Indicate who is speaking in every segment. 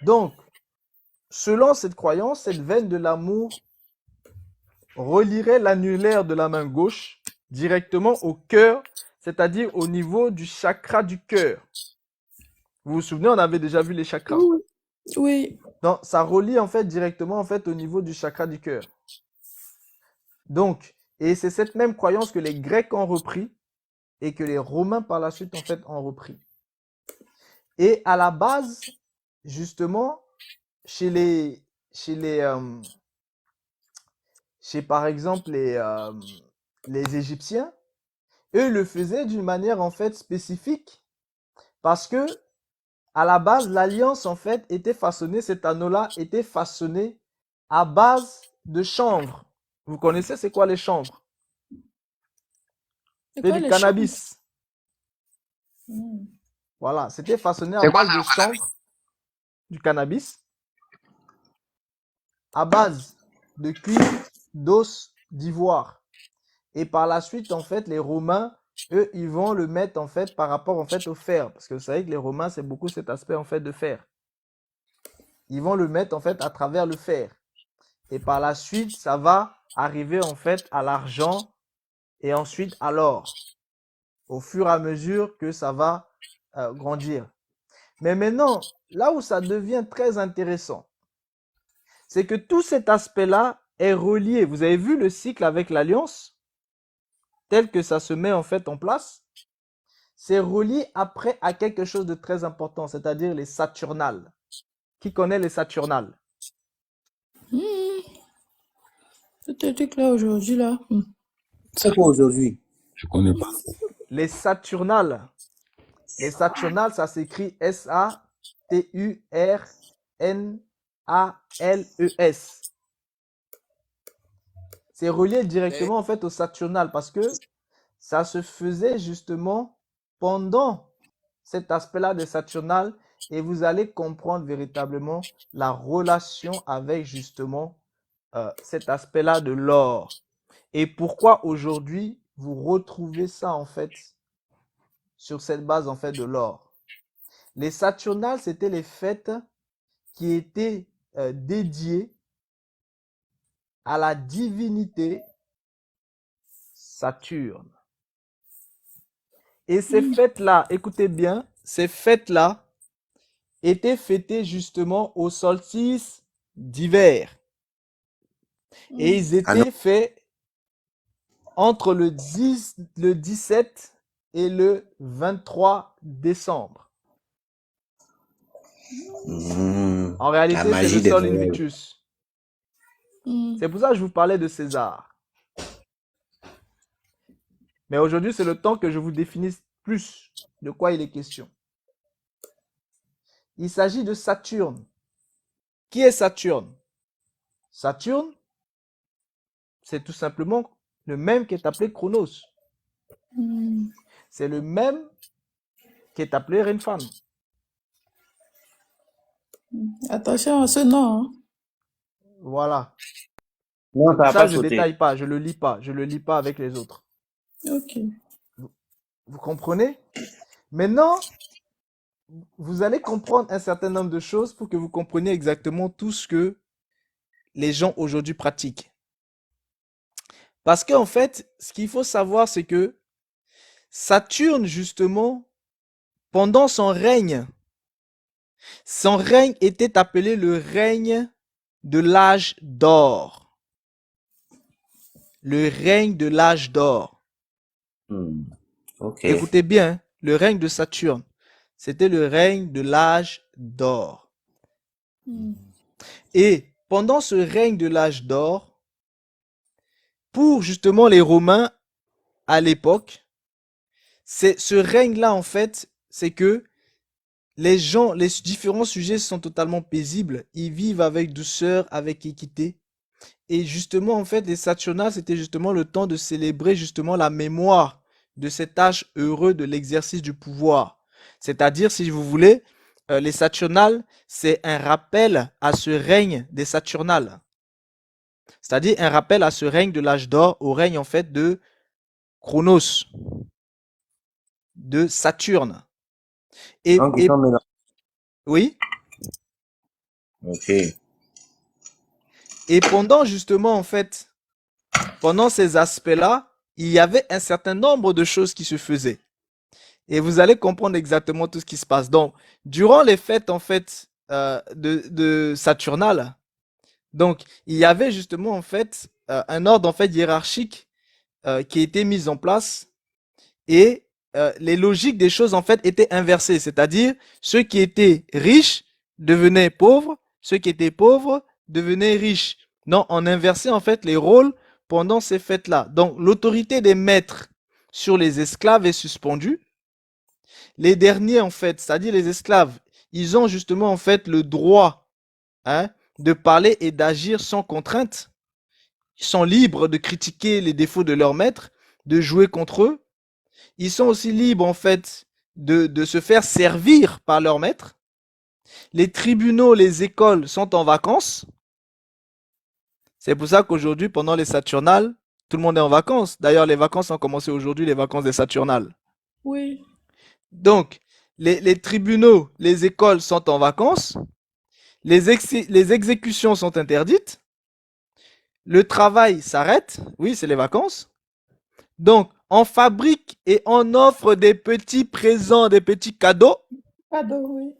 Speaker 1: Donc, selon cette croyance, cette veine de l'amour relierait l'annulaire de la main gauche directement au cœur, c'est-à-dire au niveau du chakra du cœur. Vous vous souvenez, on avait déjà vu les chakras.
Speaker 2: Oui. Oui.
Speaker 1: Donc, ça relie en fait directement en fait au niveau du chakra du cœur. Donc, et c'est cette même croyance que les Grecs ont repris et que les Romains par la suite en fait ont repris. Et à la base, justement, chez les, chez les, chez par exemple les Égyptiens, eux le faisaient d'une manière en fait spécifique parce que à la base, l'alliance en fait était façonnée, cet anneau-là était façonné à base de chanvre. Vous connaissez c'est quoi les chanvres?
Speaker 2: C'est
Speaker 1: C'est
Speaker 2: quoi
Speaker 1: du
Speaker 2: les chambres?
Speaker 1: cannabis. Voilà, c'était façonné à
Speaker 3: C'est quoi
Speaker 1: base
Speaker 3: ça,
Speaker 1: de
Speaker 3: le cannabis?
Speaker 1: chanvre, du cannabis, à base de cuivre, d'os, d'ivoire. Et par la suite, en fait, les Romains, eux, ils vont le mettre en fait par rapport en fait au fer, parce que vous savez que les Romains, c'est beaucoup cet aspect en fait de fer. Ils vont le mettre en fait à travers le fer. Et par la suite, ça va arriver en fait à l'argent et ensuite à l'or, au fur et à mesure que ça va grandir. Mais maintenant, là où ça devient très intéressant, c'est que tout cet aspect-là est relié. Vous avez vu le cycle avec l'alliance, tel que ça se met en fait en place, c'est relié après à quelque chose de très important, c'est-à-dire les Saturnales. Qui connaît les Saturnales?
Speaker 2: C'était truc là aujourd'hui là.
Speaker 4: C'est quoi aujourd'hui?
Speaker 3: Je connais pas.
Speaker 1: Les Saturnales. Les Saturnales, ça s'écrit S-A-T-U-R-N-A-L-E-S. C'est relié directement en fait au Saturnal parce que ça se faisait justement pendant cet aspect-là des Saturnales et vous allez comprendre véritablement la relation avec justement cet aspect-là de l'or. Et pourquoi aujourd'hui vous retrouvez ça en fait sur cette base en fait de l'or. Les Saturnales, c'était les fêtes qui étaient dédiées à la divinité Saturne. Et ces fêtes-là, écoutez bien, ces fêtes-là étaient fêtées justement au solstice d'hiver. Et ils
Speaker 4: Ah non.
Speaker 1: étaient faits entre le 17 et le 23 décembre. En
Speaker 4: La
Speaker 1: réalité, c'est le
Speaker 4: magie des
Speaker 1: Sol
Speaker 4: Noël.
Speaker 1: Invictus. C'est pour ça que je vous parlais de César. Mais aujourd'hui, c'est le temps que je vous définisse plus de quoi il est question. Il s'agit de Saturne. Qui est Saturne? Saturne, c'est tout simplement le même qui est appelé Chronos. C'est le même qui est appelé Renfan.
Speaker 2: Attention à ce nom. Hein.
Speaker 1: Voilà.
Speaker 4: Non,
Speaker 1: C'est
Speaker 4: ça
Speaker 1: pour
Speaker 4: va
Speaker 1: ça
Speaker 4: pas
Speaker 1: que je ne
Speaker 4: sauter.
Speaker 1: détaille pas, je ne le lis pas. Je ne le lis pas avec les autres.
Speaker 2: Ok.
Speaker 1: Vous comprenez? Maintenant, vous allez comprendre un certain nombre de choses pour que vous compreniez exactement tout ce que les gens aujourd'hui pratiquent. Parce qu'en fait, ce qu'il faut savoir, c'est que Saturne, justement, pendant son règne était appelé le règne de l'âge d'or. Le règne de l'âge d'or.
Speaker 4: Ok.
Speaker 1: Écoutez bien, hein, le règne de Saturne, c'était le règne de l'âge d'or. Et pendant ce règne de l'âge d'or, pour justement les Romains à l'époque, c'est ce règne-là en fait, c'est que les gens, les différents sujets sont totalement paisibles, ils vivent avec douceur, avec équité. Et justement, en fait, les Saturnales, c'était justement le temps de célébrer justement la mémoire de cet âge heureux de l'exercice du pouvoir. C'est-à-dire, si vous voulez, les Saturnales, c'est un rappel à ce règne des Saturnales. C'est-à-dire un rappel à ce règne de l'âge d'or, au règne en fait de Chronos, de Saturne.
Speaker 4: Donc, ils
Speaker 1: Et
Speaker 4: sont mélangés.
Speaker 1: oui,
Speaker 4: Ok.
Speaker 1: Et pendant justement, en fait, pendant ces aspects-là, il y avait un certain nombre de choses qui se faisaient. Et vous allez comprendre exactement tout ce qui se passe. Donc, durant les fêtes, en fait, de Saturnales, donc, il y avait justement, en fait, un ordre, en fait, hiérarchique qui était mis en place et les logiques des choses, en fait, étaient inversées. C'est-à-dire, ceux qui étaient riches devenaient pauvres, ceux qui étaient pauvres devenaient riches. Non, on inversait, en fait, les rôles pendant ces fêtes-là. Donc, l'autorité des maîtres sur les esclaves est suspendue. Les derniers, en fait, c'est-à-dire les esclaves, ils ont justement, en fait, le droit, hein, de parler et d'agir sans contrainte. Ils sont libres de critiquer les défauts de leurs maîtres, de jouer contre eux. Ils sont aussi libres, en fait, de se faire servir par leurs maîtres. Les tribunaux, les écoles sont en vacances. C'est pour ça qu'aujourd'hui, pendant les Saturnales, tout le monde est en vacances. D'ailleurs, les vacances ont commencé aujourd'hui, les vacances des Saturnales.
Speaker 2: Oui.
Speaker 1: Donc, les tribunaux, les écoles sont en vacances. Les exécutions sont interdites. Le travail s'arrête. Oui, c'est les vacances. Donc, on fabrique et on offre des petits présents, des petits cadeaux.
Speaker 2: Pardon, oui.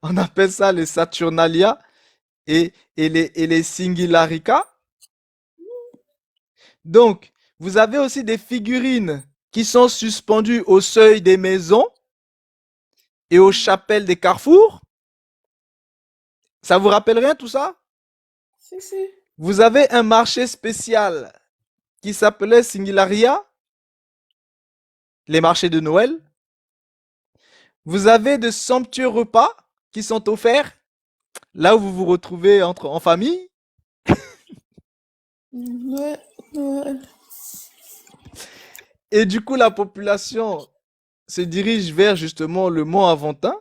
Speaker 1: On appelle ça les Saturnalia et les Singularica. Donc, vous avez aussi des figurines qui sont suspendues au seuil des maisons et aux chapelles des carrefours. Ça vous rappelle rien tout ça?
Speaker 2: Si, si.
Speaker 1: Vous avez un marché spécial qui s'appelait Singularia, les marchés de Noël. Vous avez de somptueux repas qui sont offerts là où vous vous retrouvez en famille.
Speaker 2: Noël, Noël.
Speaker 1: Et du coup, la population se dirige vers justement le mont Aventin,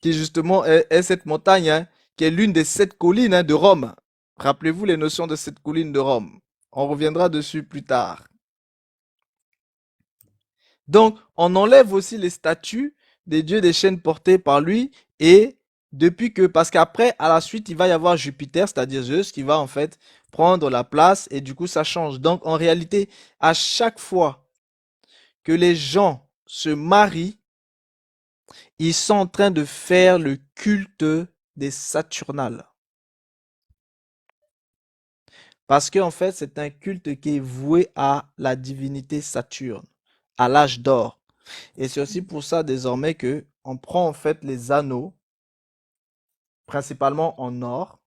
Speaker 1: qui justement est cette montagne, hein, qui est l'une des 7 collines, hein, de Rome. Rappelez-vous les notions de cette colline de Rome. On reviendra dessus plus tard. Donc, on enlève aussi les statues des dieux des chaînes portées par lui et parce qu'après, à la suite, il va y avoir Jupiter, c'est-à-dire Zeus, qui va en fait prendre la place et du coup, ça change. Donc, en réalité, à chaque fois que les gens se marient, ils sont en train de faire le culte des Saturnales. Parce qu'en fait, c'est un culte qui est voué à la divinité Saturne, à l'âge d'or. Et c'est aussi pour ça désormais que on prend en fait les anneaux, principalement en or,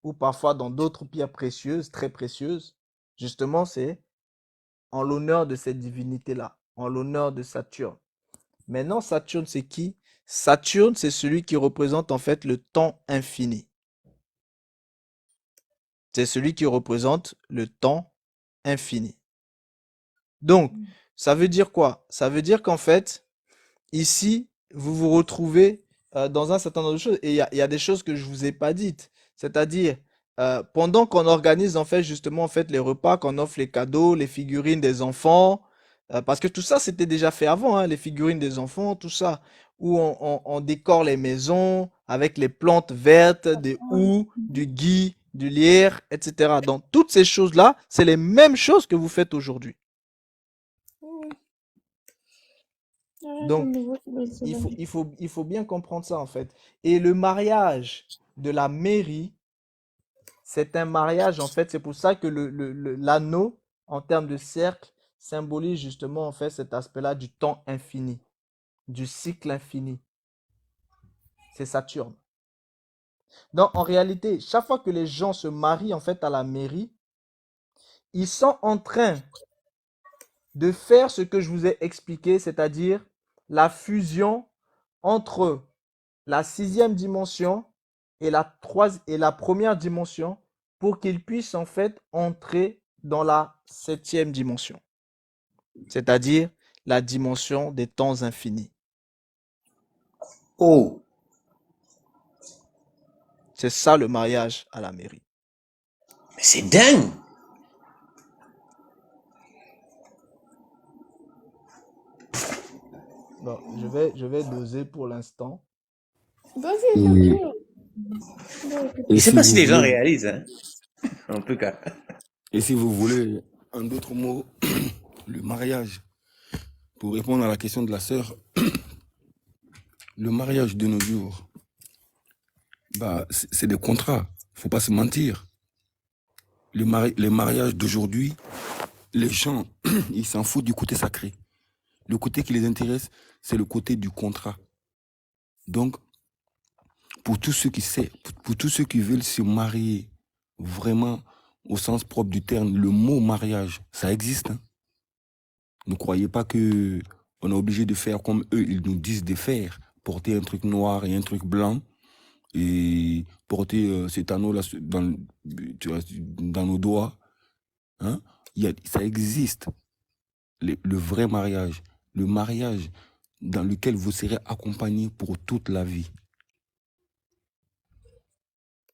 Speaker 1: ou parfois dans d'autres pierres précieuses, très précieuses. Justement, c'est en l'honneur de cette divinité-là, en l'honneur de Saturne. Maintenant, Saturne, c'est qui? Saturne, c'est celui qui représente en fait le temps infini. C'est celui qui représente le temps infini. Donc, ça veut dire quoi? Ça veut dire qu'en fait, ici, vous vous retrouvez dans un certain nombre de choses. Et il y a des choses que je vous ai pas dites. C'est-à-dire, pendant qu'on organise en fait justement en fait les repas, qu'on offre les cadeaux, les figurines des enfants, parce que tout ça c'était déjà fait avant, hein, les figurines des enfants, tout ça, où on décore les maisons avec les plantes vertes, des houx, du gui, du lierre, etc. Donc toutes ces choses-là, c'est les mêmes choses que vous faites aujourd'hui.
Speaker 2: Oui. Rien de
Speaker 1: Donc
Speaker 2: nouveau sous le
Speaker 1: Il faut,
Speaker 2: soleil.
Speaker 1: il faut, il faut bien comprendre ça en fait. Et le mariage de la mairie, c'est un mariage en fait. C'est pour ça que l'anneau, en termes de cercle, symbolise justement en fait cet aspect-là du temps infini, du cycle infini. C'est Saturne. Donc en réalité, chaque fois que les gens se marient en fait à la mairie, ils sont en train de faire ce que je vous ai expliqué, c'est-à-dire la fusion entre la sixième dimension et la première dimension pour qu'ils puissent en fait entrer dans la septième dimension, c'est-à-dire la dimension des temps infinis.
Speaker 4: Oh,
Speaker 1: C'est ça le mariage à la mairie.
Speaker 4: mais c'est dingue.
Speaker 1: Bon, je vais doser pour l'instant.
Speaker 2: Vas-y,
Speaker 3: Et,
Speaker 2: continue.
Speaker 3: et
Speaker 4: Je sais
Speaker 3: si
Speaker 4: pas si
Speaker 3: vous
Speaker 4: les gens
Speaker 3: voulez,
Speaker 4: réalisent, hein. En tout cas.
Speaker 3: et si vous voulez un autre mot, le mariage. Pour répondre à la question de la sœur, le mariage de nos jours, bah, c'est des contrats. Faut pas se mentir. Les mariages d'aujourd'hui, les gens, ils s'en foutent du côté sacré. Le côté qui les intéresse, c'est le côté du contrat. Donc, pour tous ceux pour tous ceux qui veulent se marier vraiment au sens propre du terme, le mot mariage, ça existe, hein. Ne croyez pas que on est obligé de faire comme eux, ils nous disent de faire. Porter un truc noir et un truc blanc et porter cet anneau-là dans nos doigts. Hein? Ça existe, le vrai mariage. Le mariage dans lequel vous serez accompagné pour toute la vie.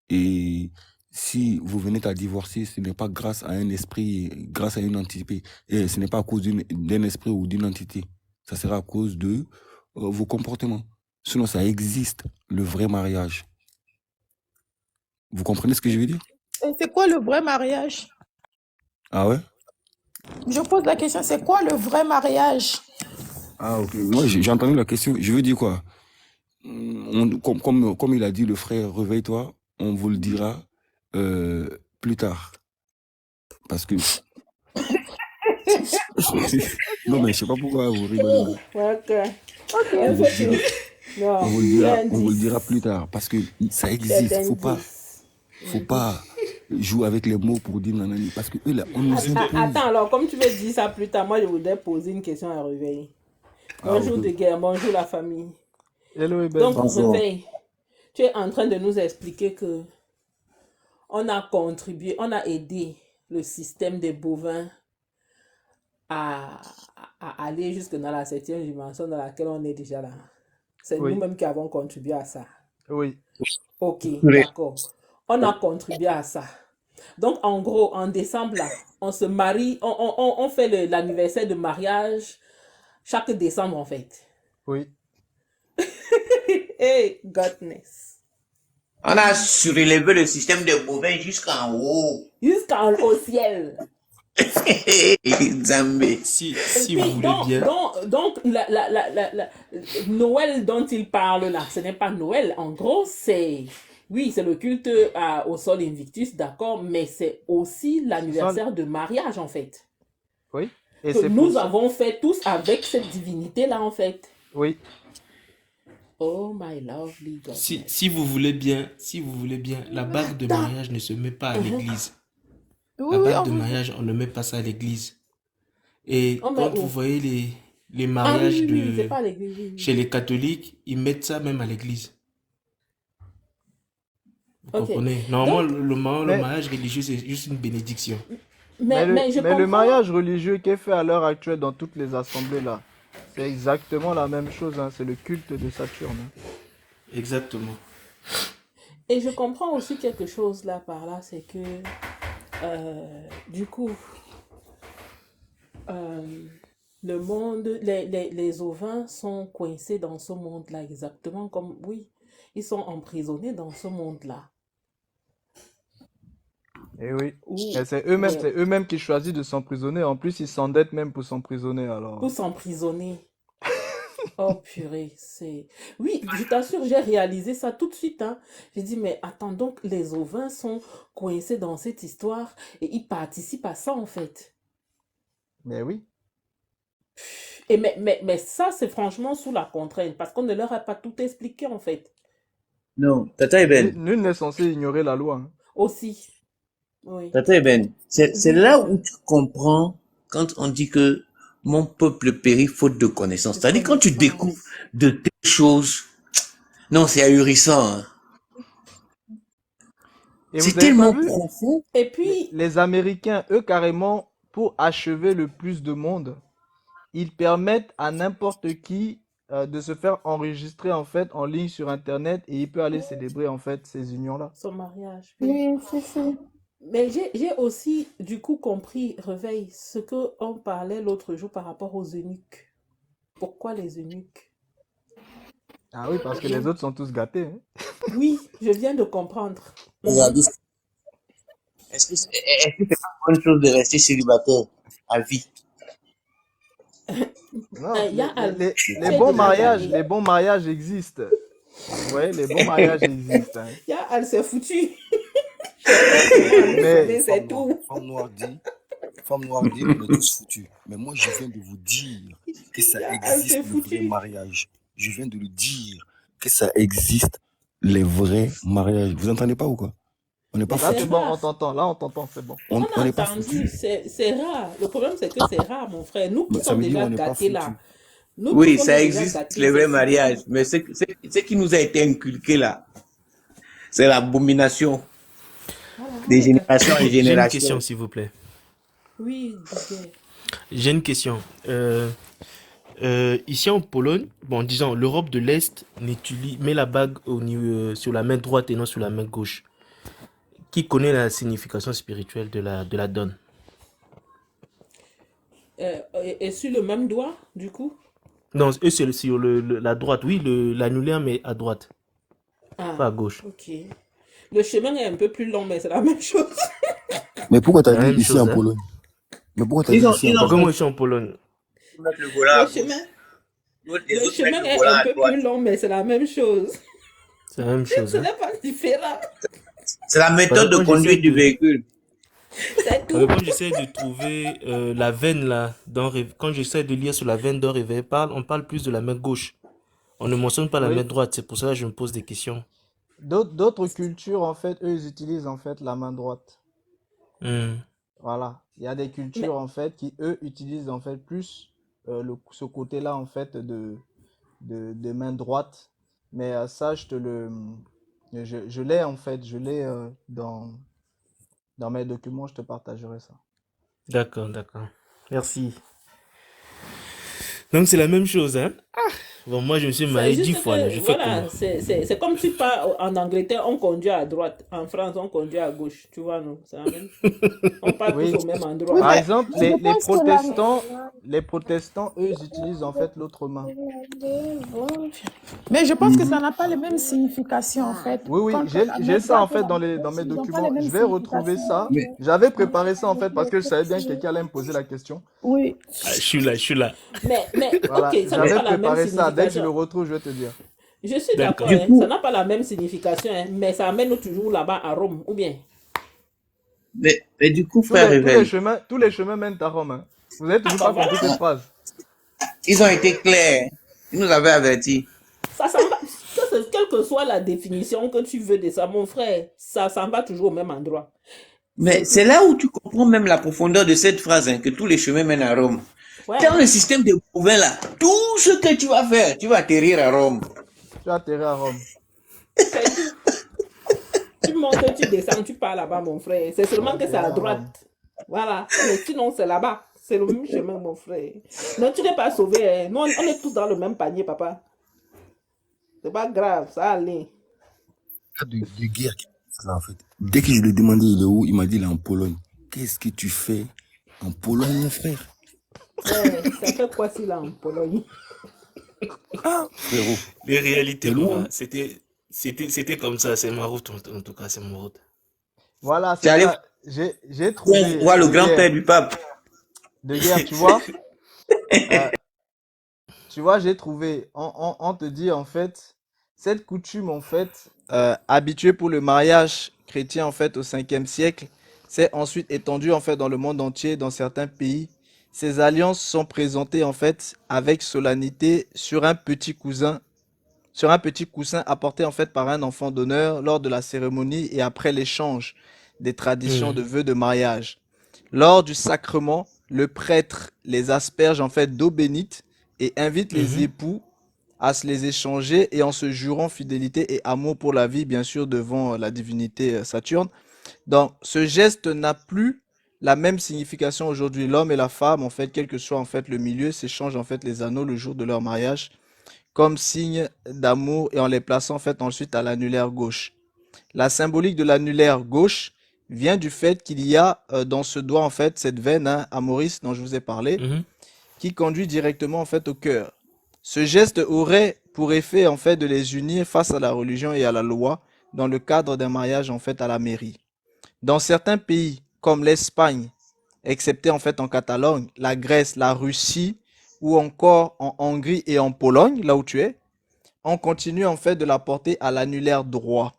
Speaker 3: Et si vous venez à divorcer, ce n'est pas grâce à un esprit, grâce à une entité. Et ce n'est pas à cause d'un esprit ou d'une entité. Ça sera à cause de vos comportements. Sinon, ça existe, le vrai mariage. Vous comprenez ce que je veux dire?
Speaker 2: Et c'est quoi le vrai mariage?
Speaker 3: Ah ouais?
Speaker 2: Je pose la question, c'est quoi le vrai mariage?
Speaker 3: Ah ok. Moi, j'ai entendu la question. Je veux dire quoi? Comme il a dit le frère, réveille-toi, on vous le dira plus tard. Parce que... Non, mais je sais pas pourquoi vous rigolez là.
Speaker 5: Ok.
Speaker 2: Ok.
Speaker 3: On vous le dira,
Speaker 5: Non,
Speaker 3: on vous le
Speaker 5: c'est
Speaker 3: dira,
Speaker 5: un
Speaker 3: on vous le
Speaker 5: 10.
Speaker 3: dira plus tard. Parce que ça
Speaker 5: C'est
Speaker 3: existe.
Speaker 5: un 10.
Speaker 3: Faut pas jouer avec les mots pour dire nanani. Parce que eux là, on nous impose.
Speaker 5: Attends, alors, comme tu veux dire ça plus tard, moi, je voudrais poser une question à Réveil.
Speaker 3: Ah,
Speaker 5: Bonjour
Speaker 3: ok.
Speaker 5: de guerre, bonjour la famille.
Speaker 1: Hello Eben.
Speaker 5: Donc,
Speaker 6: Bonsoir.
Speaker 5: Réveil, tu es en train de nous expliquer que on a contribué, on a aidé le système des bovins à, à aller jusque dans la 7e dimension dans laquelle on est déjà là. C'est
Speaker 1: Oui,
Speaker 5: nous-mêmes qui avons contribué à ça.
Speaker 1: oui,
Speaker 5: Ok,
Speaker 6: Oui.
Speaker 5: d'accord. On a contribué à ça. Donc, en gros, en décembre, là, on se marie, on fait l'anniversaire de mariage chaque décembre, en fait.
Speaker 1: oui.
Speaker 5: Hey, godness.
Speaker 4: On a surélevé le système des bovins jusqu'en haut.
Speaker 5: Jusqu'au ciel.
Speaker 4: Zambé.
Speaker 7: Si
Speaker 5: Et
Speaker 7: vous
Speaker 5: puis,
Speaker 7: voulez bien,
Speaker 5: donc Noël dont il parle là, ce n'est pas Noël. En gros, oui, c'est le culte au sol Invictus, d'accord, mais c'est aussi
Speaker 1: Ça,
Speaker 5: l'anniversaire de mariage, en fait.
Speaker 1: oui. Et
Speaker 5: Que
Speaker 1: c'est
Speaker 5: nous
Speaker 1: pour ça.
Speaker 5: avons fait tous avec cette divinité-là, en fait.
Speaker 1: Oui,
Speaker 5: Oh my lovely godness.
Speaker 7: si vous voulez bien, la bague de
Speaker 5: Attends.
Speaker 7: mariage ne se met pas à l'église.
Speaker 2: Oui,
Speaker 7: La
Speaker 2: oui,
Speaker 7: bague
Speaker 2: on
Speaker 7: de
Speaker 2: vous...
Speaker 7: mariage, on ne met pas ça à l'église. Et
Speaker 5: Oh, mais
Speaker 7: quand vous
Speaker 5: où?
Speaker 7: voyez les
Speaker 5: Ah oui,
Speaker 7: mariages
Speaker 5: oui, oui, c'est pas à l'église. Oui,
Speaker 7: chez
Speaker 5: oui.
Speaker 7: les catholiques, ils mettent ça même à l'église. Vous
Speaker 5: Ok.
Speaker 7: comprenez? Normalement,
Speaker 5: Donc,
Speaker 7: le
Speaker 1: mais,
Speaker 7: mariage religieux, c'est juste une bénédiction.
Speaker 5: mais je
Speaker 1: mais le
Speaker 5: comprends.
Speaker 1: mariage religieux qui est fait à l'heure actuelle dans toutes les assemblées là, c'est exactement la même chose, hein. C'est le culte de Saturne, hein.
Speaker 7: Exactement.
Speaker 5: Et je comprends aussi quelque chose là par là, c'est que du coup, euh, le monde, les ovins sont coincés dans ce monde-là, exactement comme, oui, ils sont emprisonnés dans ce monde-là.
Speaker 1: Et oui.
Speaker 5: Où,
Speaker 1: Et
Speaker 5: ouais,
Speaker 1: c'est eux-mêmes qui choisissent de s'emprisonner. En plus, ils s'endettent même pour s'emprisonner alors.
Speaker 5: pour s'emprisonner. Oh purée, c'est... Oui, je t'assure, j'ai réalisé ça tout de suite, hein. J'ai dit, mais attends, donc les ovins sont coincés dans cette histoire et ils participent à ça en fait.
Speaker 1: Mais oui.
Speaker 5: Et mais ça, c'est franchement sous la contrainte parce qu'on ne leur a pas tout expliqué en fait.
Speaker 6: Non, Tata Eben.
Speaker 1: Nul n'est censé ignorer la loi, hein.
Speaker 5: Aussi, oui.
Speaker 6: Tata Eben. C'est
Speaker 5: Oui,
Speaker 6: là
Speaker 5: papa.
Speaker 6: où tu comprends quand on dit que mon peuple périt faute de connaissance.
Speaker 5: De
Speaker 6: C'est-à-dire quand tu découvres
Speaker 5: connaissances.
Speaker 6: de telles choses, non, c'est ahurissant, hein.
Speaker 1: Et
Speaker 6: C'est
Speaker 1: vous avez pas
Speaker 6: tellement
Speaker 1: vu?
Speaker 6: profond.
Speaker 5: Et puis,
Speaker 1: Les Américains, eux, carrément, pour achever le plus de monde, ils permettent à n'importe qui de se faire enregistrer en fait en ligne sur Internet et il peut aller célébrer en fait ces unions-là.
Speaker 5: son mariage, oui.
Speaker 2: Oui, c'est ça.
Speaker 5: Mais j'ai aussi du coup compris, Réveil, ce que on parlait l'autre jour par rapport aux eunuques. Pourquoi les eunuques?
Speaker 1: Ah oui, parce que les autres sont tous gâtés, hein.
Speaker 5: Oui, je viens de comprendre.
Speaker 4: Regardez, est-ce que c'est pas une bonne chose de rester célibataire à vie?
Speaker 1: Non,
Speaker 5: Yael, tu
Speaker 1: les
Speaker 5: es
Speaker 1: bons
Speaker 5: déjà
Speaker 1: mariages,
Speaker 5: gâté.
Speaker 1: les bons mariages existent. Vous voyez, les bons mariages existent, hein.
Speaker 5: Yael, c'est foutu. Cherche seulement à nous
Speaker 1: Mais
Speaker 5: sauver, c'est tout.
Speaker 3: Femme noire dit, on est tous foutus. Mais moi, je viens de vous dire que ça
Speaker 5: Yael, c'est
Speaker 3: existe le vrai
Speaker 5: foutu.
Speaker 3: mariage. Je viens de le dire que ça existe les vrais mariages. Vous entendez pas ou quoi? On n'est pas
Speaker 5: Mais
Speaker 1: là,
Speaker 5: c'est
Speaker 1: c'est
Speaker 3: foutus.
Speaker 1: bon, on
Speaker 5: rare.
Speaker 1: t'entend. Là, on t'entend, c'est bon.
Speaker 3: On
Speaker 5: On a
Speaker 3: n'est pas
Speaker 5: entendu,
Speaker 3: foutus.
Speaker 5: c'est rare. Le problème, c'est que c'est rare, mon frère. Nous qui
Speaker 3: Ça
Speaker 5: sommes
Speaker 3: veut dire
Speaker 5: déjà
Speaker 3: on n'est pas
Speaker 5: gâtés là,
Speaker 3: foutus.
Speaker 5: nous qui
Speaker 4: Oui,
Speaker 5: sommes
Speaker 4: ça
Speaker 5: déjà
Speaker 4: existe,
Speaker 5: gâtés,
Speaker 4: les
Speaker 5: c'est
Speaker 4: vrais
Speaker 5: foutu.
Speaker 4: mariages. Mais ce qui nous a été inculqué là, c'est l'abomination
Speaker 5: Voilà, on
Speaker 4: des
Speaker 5: est gâtés.
Speaker 4: générations en
Speaker 7: J'ai une
Speaker 4: génération.
Speaker 7: question, s'il vous plaît.
Speaker 5: Oui, Didier.
Speaker 7: J'ai une question. Ici en Pologne, bon, disons, l'Europe de l'Est met la bague sur la main droite et non sur la main gauche. Qui connaît la signification spirituelle de la donne?
Speaker 5: Et sur le même doigt, du coup?
Speaker 7: Non, eux, c'est sur la droite. Oui, l'annulaire, mais à droite, pas
Speaker 5: Ah,
Speaker 7: à gauche.
Speaker 5: ok. Le chemin est un peu plus long, mais c'est la même chose.
Speaker 3: Mais pourquoi
Speaker 7: C'est
Speaker 3: t'as
Speaker 7: la
Speaker 3: dit
Speaker 7: même
Speaker 3: ici
Speaker 7: chose,
Speaker 3: en
Speaker 7: hein.
Speaker 3: Pologne? Mais pourquoi t'as
Speaker 4: Ils
Speaker 3: dit
Speaker 4: ont,
Speaker 3: ici
Speaker 4: ils
Speaker 3: en
Speaker 4: ont
Speaker 7: Pourquoi
Speaker 3: Pologne?
Speaker 7: moi je suis en Pologne?
Speaker 4: mettre le volant à
Speaker 5: Le
Speaker 4: gauche.
Speaker 5: chemin,
Speaker 4: Les
Speaker 5: le
Speaker 4: autres mettent
Speaker 5: chemin
Speaker 4: le
Speaker 5: est
Speaker 4: volant
Speaker 5: un
Speaker 4: à
Speaker 5: peu
Speaker 4: droite.
Speaker 5: plus long, mais c'est la même chose.
Speaker 7: C'est la même chose,
Speaker 5: Ce
Speaker 7: hein.
Speaker 5: n'est pas différent.
Speaker 4: C'est la
Speaker 7: Parce que
Speaker 4: méthode de
Speaker 7: quand j'essaie
Speaker 4: conduite du
Speaker 7: de,
Speaker 4: véhicule.
Speaker 5: C'est
Speaker 7: parce que
Speaker 5: tout.
Speaker 7: quand j'essaie de trouver la veine là, quand j'essaie de lire sur la veine dont Réveil parle, on parle plus de la main gauche. On ne mentionne pas la main
Speaker 1: oui,
Speaker 7: droite. C'est pour ça que je me pose des questions.
Speaker 1: d'autres cultures, en fait, eux, ils utilisent en fait la main droite.
Speaker 7: Hmm.
Speaker 1: Voilà. Il y a des cultures,
Speaker 5: Mais,
Speaker 1: en fait, qui, eux, utilisent en fait plus ce côté-là, en fait, de main droite. Mais ça, je l'ai, en fait, je l'ai dans mes documents, je te partagerai ça.
Speaker 7: D'accord, d'accord. Merci. Donc c'est la même chose, hein? Bon, moi je me suis
Speaker 5: c'est
Speaker 7: marié 10
Speaker 5: juste
Speaker 7: fois là.
Speaker 5: que,
Speaker 7: Je fais comment?
Speaker 5: voilà, c'est comme si pas en Angleterre, on conduit à droite. En France, on conduit à gauche. Tu vois, nous, c'est la même. On part tous
Speaker 1: Oui.
Speaker 5: au même
Speaker 2: Oui,
Speaker 5: endroit.
Speaker 1: Par
Speaker 2: mais
Speaker 1: exemple,
Speaker 2: je pense que
Speaker 1: les protestants, eux, ils utilisent en fait l'autre main.
Speaker 2: mais je pense que ça n'a pas les mêmes significations, en fait.
Speaker 1: Oui, oui,
Speaker 2: Quand la
Speaker 1: j'ai
Speaker 2: main
Speaker 1: ça en
Speaker 2: droite et
Speaker 1: fait
Speaker 2: la main
Speaker 1: dans mes
Speaker 2: gauche, ils n'ont pas les
Speaker 1: documents.
Speaker 2: mêmes
Speaker 1: Je vais retrouver
Speaker 2: significations.
Speaker 1: ça.
Speaker 4: Mais,
Speaker 1: J'avais préparé ça en fait parce que je savais bien que quelqu'un allait me poser la question.
Speaker 2: Oui.
Speaker 7: Ah, je suis là, je suis là.
Speaker 5: Mais,
Speaker 1: Voilà,
Speaker 5: ok, ça n'a
Speaker 1: j'avais
Speaker 5: pas la même
Speaker 1: préparé ça. Dès que je le
Speaker 5: signification.
Speaker 1: retrouve, je vais te dire.
Speaker 5: Je suis
Speaker 7: D'accord.
Speaker 5: d'accord,
Speaker 4: du
Speaker 5: hein, ça
Speaker 4: coup,
Speaker 5: n'a pas la même signification, hein, mais ça amène toujours là-bas à Rome, ou bien?
Speaker 4: mais du coup, frère Réveil,
Speaker 1: Tous les chemins mènent à Rome, hein. Vous n'avez
Speaker 5: Ah
Speaker 1: toujours
Speaker 5: bah
Speaker 1: pas compris
Speaker 5: voilà,
Speaker 1: cette phrase.
Speaker 4: ils ont été clairs. Ils nous avaient avertis.
Speaker 5: ça s'en va. Quelle que soit la définition que tu veux de ça, mon frère, ça s'en va toujours au même endroit.
Speaker 4: Mais
Speaker 5: C'est
Speaker 4: c'est
Speaker 5: tout.
Speaker 4: là où tu comprends même la profondeur de cette phrase, hein, que tous les chemins mènent à Rome. Dans
Speaker 5: Ouais,
Speaker 4: le système de Bovin là, tout ce que tu vas faire, tu vas atterrir à Rome.
Speaker 1: Tu as atterri à Rome.
Speaker 5: c'est tout. Tu montes, tu descends, tu pars là-bas, mon frère. C'est
Speaker 1: Tu as
Speaker 5: seulement que c'est
Speaker 1: atterri
Speaker 5: à
Speaker 1: à Rome.
Speaker 5: droite. Voilà. Mais sinon, c'est là-bas. C'est le même chemin, mon frère. Non, tu n'es pas sauvé, hein. Nous, on est tous dans le même panier, papa. C'est pas grave, ça allait.
Speaker 3: De guerre qui est là, en fait. Dès que je lui ai demandé il est où, il m'a dit il est en Pologne. Qu'est-ce que tu fais en Pologne, mon frère?
Speaker 5: Ouais, ça fait quoi s'il est en Pologne?
Speaker 3: Frérot,
Speaker 7: Les réalités,
Speaker 3: c'est loin.
Speaker 7: papa. C'était comme ça. C'est ma route, en tout cas, c'est ma route.
Speaker 1: Voilà,
Speaker 4: Tu es
Speaker 1: c'est
Speaker 4: allé
Speaker 1: ça. J'ai trouvé
Speaker 4: voir le
Speaker 1: de
Speaker 4: grand-père
Speaker 1: guerre.
Speaker 4: du pape.
Speaker 1: De guerre, tu vois. Euh, Tu vois, j'ai trouvé, on te dit en fait, cette coutume en fait, habituée pour le mariage chrétien en fait au 5e siècle, s'est ensuite étendue en fait dans le monde entier, dans certains pays. Ces alliances sont présentées en fait avec solennité sur un petit coussin apporté en fait par un enfant d'honneur lors de la cérémonie et après l'échange des traditions de
Speaker 7: Hmm.
Speaker 1: vœux de mariage. Lors du sacrement, le prêtre les asperge en fait d'eau bénite et invite les
Speaker 7: Mhm.
Speaker 1: époux à se les échanger et en se jurant fidélité et amour pour la vie, bien sûr, devant la divinité Saturne. Donc, ce geste n'a plus la même signification aujourd'hui. L'homme et la femme, en fait, quel que soit en fait le milieu, s'échangent en fait les anneaux le jour de leur mariage comme signe d'amour et en les plaçant en fait ensuite à l'annulaire gauche. La symbolique de l'annulaire gauche vient du fait qu'il y a dans ce doigt en fait cette veine hein, amoris dont je vous ai parlé
Speaker 7: Mhm.
Speaker 1: qui conduit directement en fait au cœur. Ce geste aurait pour effet en fait de les unir face à la religion et à la loi dans le cadre d'un mariage en fait à la mairie. Dans certains pays comme l'Espagne, excepté en fait en Catalogne, la Grèce, la Russie ou encore en Hongrie et en Pologne, là où tu es, on continue en fait de la porter à l'annulaire droit.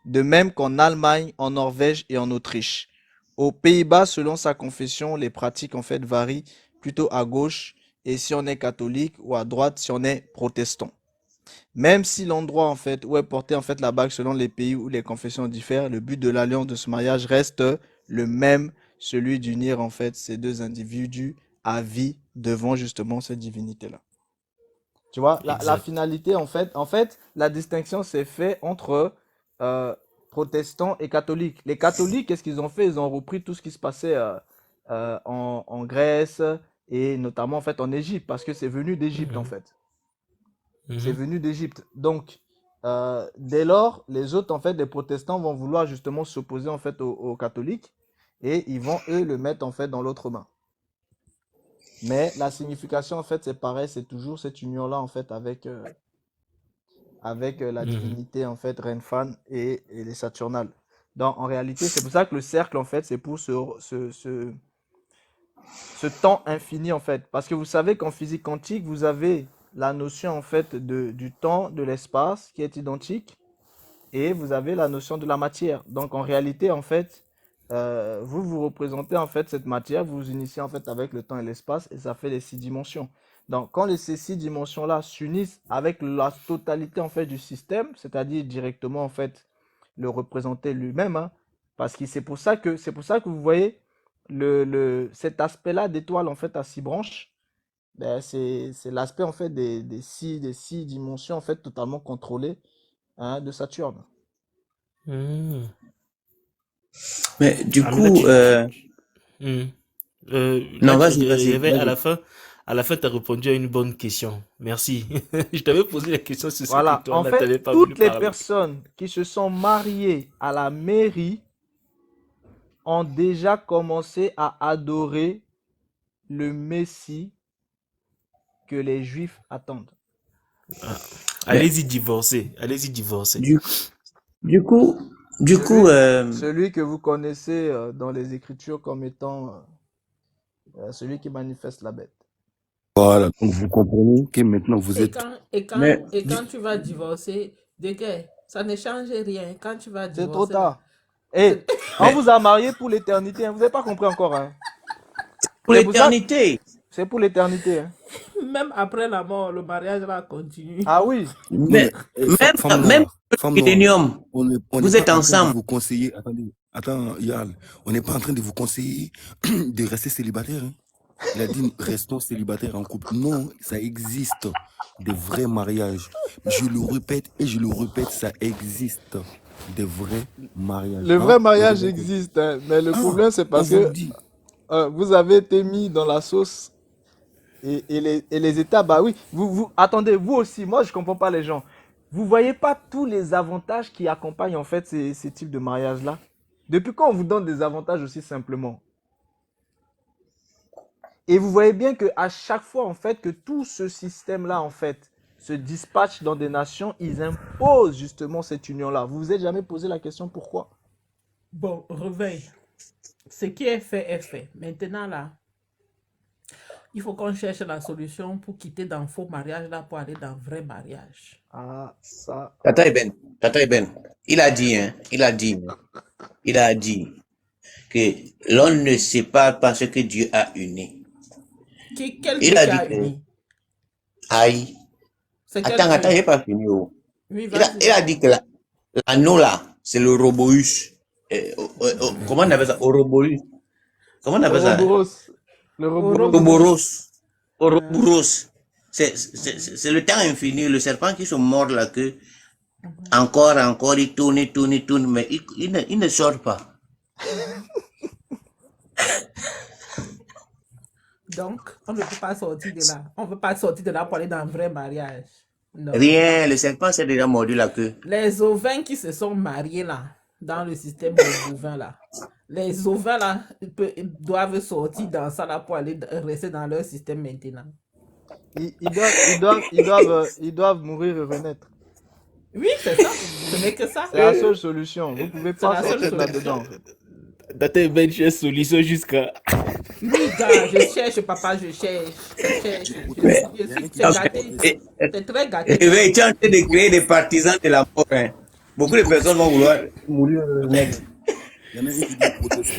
Speaker 1: De même qu'en Allemagne, en Norvège et en Autriche. Aux Pays-Bas, selon sa confession, les pratiques en fait varient plutôt à gauche et si on est catholique ou à droite si on est protestant. Même si l'endroit en fait où est portée en fait la bague selon les pays où les confessions diffèrent, le but de l'alliance de ce mariage reste le même, celui d'unir en fait ces deux individus à vie devant justement cette divinité-là. Tu vois, la
Speaker 7: Exact.
Speaker 1: finalité en fait, la distinction s'est faite entre euh, protestants et catholiques. Les catholiques, qu'est-ce qu'ils ont fait? Ils ont repris tout ce qui se passait en Grèce et notamment en fait en Égypte parce que c'est venu d'Égypte en
Speaker 7: Mhm.
Speaker 1: fait. C'est
Speaker 7: Mhm.
Speaker 1: venu d'Égypte. Donc, dès lors, les autres, en fait, les protestants vont vouloir justement s'opposer, en fait, aux catholiques et ils vont, eux, le mettre, en fait, dans l'autre main. Mais la signification, en fait, c'est pareil, c'est toujours cette union-là, en fait, avec la
Speaker 7: Mhm.
Speaker 1: divinité, en fait, Renfan et les Saturnales. Donc, en réalité, c'est pour ça que le cercle, en fait, c'est pour ce temps infini en fait. Parce que vous savez qu'en physique quantique, vous avez la notion en fait du temps, de l'espace qui est identique et vous avez la notion de la matière. Donc en réalité en fait, vous vous représentez en fait cette matière, vous vous initiez en fait avec le temps et l'espace et ça fait les 6 dimensions. Donc quand ces 6 dimensions-là s'unissent avec la totalité en fait du système, c'est-à-dire directement en fait le représenter lui-même, hein, parce que c'est pour ça que vous voyez cet aspect-là d'étoile en fait à 6 branches, ben, c'est l'aspect en fait des six dimensions en fait totalement contrôlées hein, de Saturne.
Speaker 7: Mhm.
Speaker 6: Mais du
Speaker 7: Ah, mais là,
Speaker 6: coup,
Speaker 7: Mhm. Là,
Speaker 6: non, vas-y,
Speaker 7: il y
Speaker 6: vas-y,
Speaker 7: avait
Speaker 6: vas-y.
Speaker 7: à la fin, tu as répondu à une bonne question. Merci. Je t'avais posé la question sur cette
Speaker 1: Voilà, en
Speaker 7: étoile-là, tu
Speaker 1: fait,
Speaker 7: n'avais pas voulu
Speaker 1: toutes les
Speaker 7: parler.
Speaker 1: personnes qui se sont mariées à la mairie ont déjà commencé à adorer le Messie que les Juifs attendent.
Speaker 7: Ah,
Speaker 6: Mais
Speaker 7: allez-y divorcer. Allez-y divorcer.
Speaker 6: du, du coup, du coup,
Speaker 1: Celui,
Speaker 6: euh,
Speaker 1: celui que vous connaissez dans les Écritures comme étant celui qui manifeste la bête.
Speaker 3: Voilà, donc vous comprenez que maintenant vous
Speaker 5: Et
Speaker 3: êtes...
Speaker 5: quand, et quand,
Speaker 6: mais
Speaker 5: et quand tu vas divorcer, de guerre, ça ne change rien. Quand tu vas
Speaker 1: C'est trop
Speaker 5: divorcer là,
Speaker 1: tard. Et
Speaker 5: c'est-
Speaker 1: on
Speaker 6: mais
Speaker 1: vous a marié pour l'éternité, hein. Vous n'avez pas compris encore. Hein.
Speaker 6: pour
Speaker 1: C'est pour ça que
Speaker 6: l'éternité,
Speaker 1: c'est pour l'éternité. Hein.
Speaker 5: même après la mort, le mariage là continue.
Speaker 1: Ah oui.
Speaker 3: Non
Speaker 6: mais
Speaker 3: mais,
Speaker 6: même
Speaker 3: femme noire,
Speaker 6: millénium,
Speaker 3: on n'est
Speaker 6: vous
Speaker 3: pas
Speaker 6: êtes
Speaker 3: en train de
Speaker 6: ensemble.
Speaker 3: vous conseiller... Attendez, attends, Yal, on n'est pas en train de vous conseiller de rester célibataire. Hein. Il a dit restons célibataires en couple. Non, ça existe des vrais mariages. Je le répète et je le répète, ça existe des vrais mariages.
Speaker 1: Le vrai
Speaker 3: Hein? Vous
Speaker 1: mariage
Speaker 3: répétez.
Speaker 1: existe, hein, mais le
Speaker 3: Ah,
Speaker 1: problème c'est
Speaker 3: on
Speaker 1: parce
Speaker 3: vous le
Speaker 1: que
Speaker 3: dit.
Speaker 1: vous avez été mis dans la sauce et les États, bah oui. Attendez, vous aussi, moi je comprends pas les gens. Vous voyez pas tous les avantages qui accompagnent en fait ces types de mariages-là? Depuis quand on vous donne des avantages aussi simplement? Et vous voyez bien que à chaque fois, en fait, que tout ce système-là, en fait, se dispatche dans des nations, ils imposent justement cette union-là. Vous vous êtes jamais posé la question pourquoi?
Speaker 5: Bon, réveille. Ce qui est fait est fait. Maintenant là, il faut qu'on cherche la solution pour quitter dans faux mariage là pour aller dans vrai mariage.
Speaker 1: Ah, ça.
Speaker 6: Tata Eben, Tata Eben, il a dit, hein, il a dit que l'on ne sépare pas ce que Dieu a uni.
Speaker 5: Quel
Speaker 6: Il
Speaker 5: Dieu
Speaker 6: a
Speaker 5: qui
Speaker 6: dit
Speaker 5: a
Speaker 6: que,
Speaker 5: uni?
Speaker 6: aïe,
Speaker 5: C'est quel
Speaker 6: attends,
Speaker 5: Dieu?
Speaker 6: j'ai pas fini. Oh.
Speaker 5: Oui,
Speaker 6: Il a
Speaker 5: vas-y.
Speaker 6: dit que l'anneau là, c'est le robous. Comment on appelle ça? Ouroboros. Comment on appelle ça?
Speaker 1: Ouroboros. Le Ouroboros.
Speaker 5: Ouroboros.
Speaker 6: Ouroboros. Ouroboros. C'est le temps infini, le serpent qui se mord la queue. Encore, il tourne, mais il ne sort pas.
Speaker 5: Donc, on ne peut pas sortir de là. On ne peut pas sortir de là pour aller dans un vrai mariage. Non.
Speaker 6: Rien, le serpent s'est déjà mordu la queue.
Speaker 5: Les ovins qui se sont mariés là, dans le système des bovins là, les ovins là, ils doivent sortir dans ça là pour aller rester dans leur système maintenant.
Speaker 1: ils doivent mourir et renaître.
Speaker 5: Oui, c'est ça. Ce n'est que ça.
Speaker 1: C'est la seule solution. Vous pouvez
Speaker 5: C'est
Speaker 1: pas
Speaker 5: la seule
Speaker 1: sortir de
Speaker 5: solution.
Speaker 1: là-dedans, en fait.
Speaker 7: Date belle chaise solution jusqu'à.
Speaker 5: Oui, gars, je cherche, papa, je cherche. Je cherche.
Speaker 6: Mais,
Speaker 5: C'est gâté. C'est très gâté.
Speaker 6: tu es en train de créer des partisans de la mort. Hein. Beaucoup de personnes vont vouloir mourir net.
Speaker 3: Il y en a un qui dit proteste.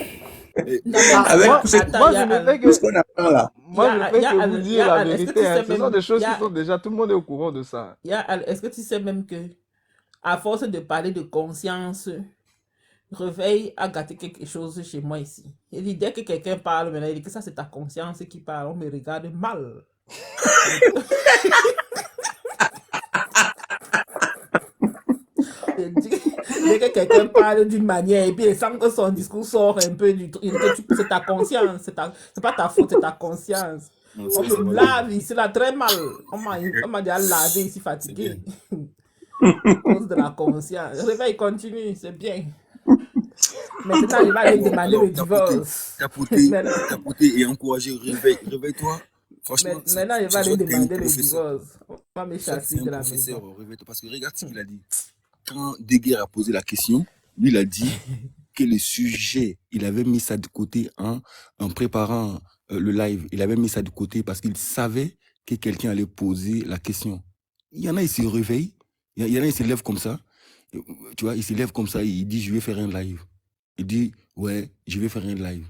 Speaker 5: Non, mais
Speaker 6: Avec
Speaker 1: Moi,
Speaker 6: tout ce
Speaker 5: attends,
Speaker 1: moi,
Speaker 5: il y
Speaker 1: je
Speaker 5: a
Speaker 1: ne
Speaker 5: Al.
Speaker 1: fais
Speaker 6: tout ce
Speaker 1: que,
Speaker 6: qu'on apprend là.
Speaker 1: moi, je fais que vous
Speaker 5: Il y
Speaker 1: dire
Speaker 5: a
Speaker 1: la
Speaker 5: Al. Est-ce que tu
Speaker 1: vérité. Hein.
Speaker 5: sais
Speaker 1: Ce sont
Speaker 5: même.
Speaker 1: des
Speaker 5: Il
Speaker 1: choses
Speaker 5: y
Speaker 1: qui
Speaker 5: a,
Speaker 1: sont déjà, tout le monde est au courant de ça.
Speaker 5: il y a Al. Est-ce que tu sais même que, à force de parler de conscience, Réveil a gâté quelque chose chez moi ici. Il dit, dès que quelqu'un parle, maintenant, il dit que ça, c'est ta conscience qui parle. On me regarde mal. Il dit, dès que quelqu'un parle d'une manière, et puis il sent que son discours sort un peu du truc, c'est ta consciance. C'est pas ta faute, c'est ta conscience.
Speaker 3: Non,
Speaker 5: On
Speaker 3: ça, c'est
Speaker 5: me
Speaker 3: pas
Speaker 5: lave ici, là, très mal. On m'a déjà lavé ici,
Speaker 3: C'est
Speaker 5: fatigué.
Speaker 3: bien.
Speaker 5: À cause de la conscience. Réveil continue, c'est bien. Maintenant, il va aller demander
Speaker 3: Alors,
Speaker 5: le divorce.
Speaker 3: tapoter et encourager, réveille-toi. Franchement,
Speaker 5: Maintenant, il va aller demander le divorce. On va me
Speaker 3: Soit
Speaker 5: chasser
Speaker 3: t'es
Speaker 5: de
Speaker 3: un
Speaker 5: la
Speaker 3: professeur,
Speaker 5: maison.
Speaker 3: réveille-toi. Parce que regarde ce qu'il a dit. Quand Deguerre a posé la question, lui, il a dit que le sujet, il avait mis ça de côté en préparant le live. Il avait mis ça de côté parce qu'il savait que quelqu'un allait poser la question. Il y en a, ils se réveillent. Il y en a, ils se lèvent comme ça. Tu vois, ils se lèvent comme ça. Il dit, je vais faire un live. Il dit, ouais, je vais faire un live.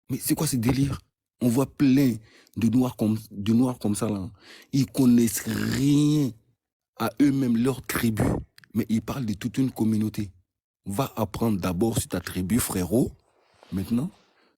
Speaker 3: Mais c'est quoi ce délire? On voit plein de noirs comme ça, là. Ils connaissent rien à eux-mêmes, leur tribu. Mais ils parlent de toute une communauté. Va apprendre d'abord sur ta tribu, frérot. Maintenant,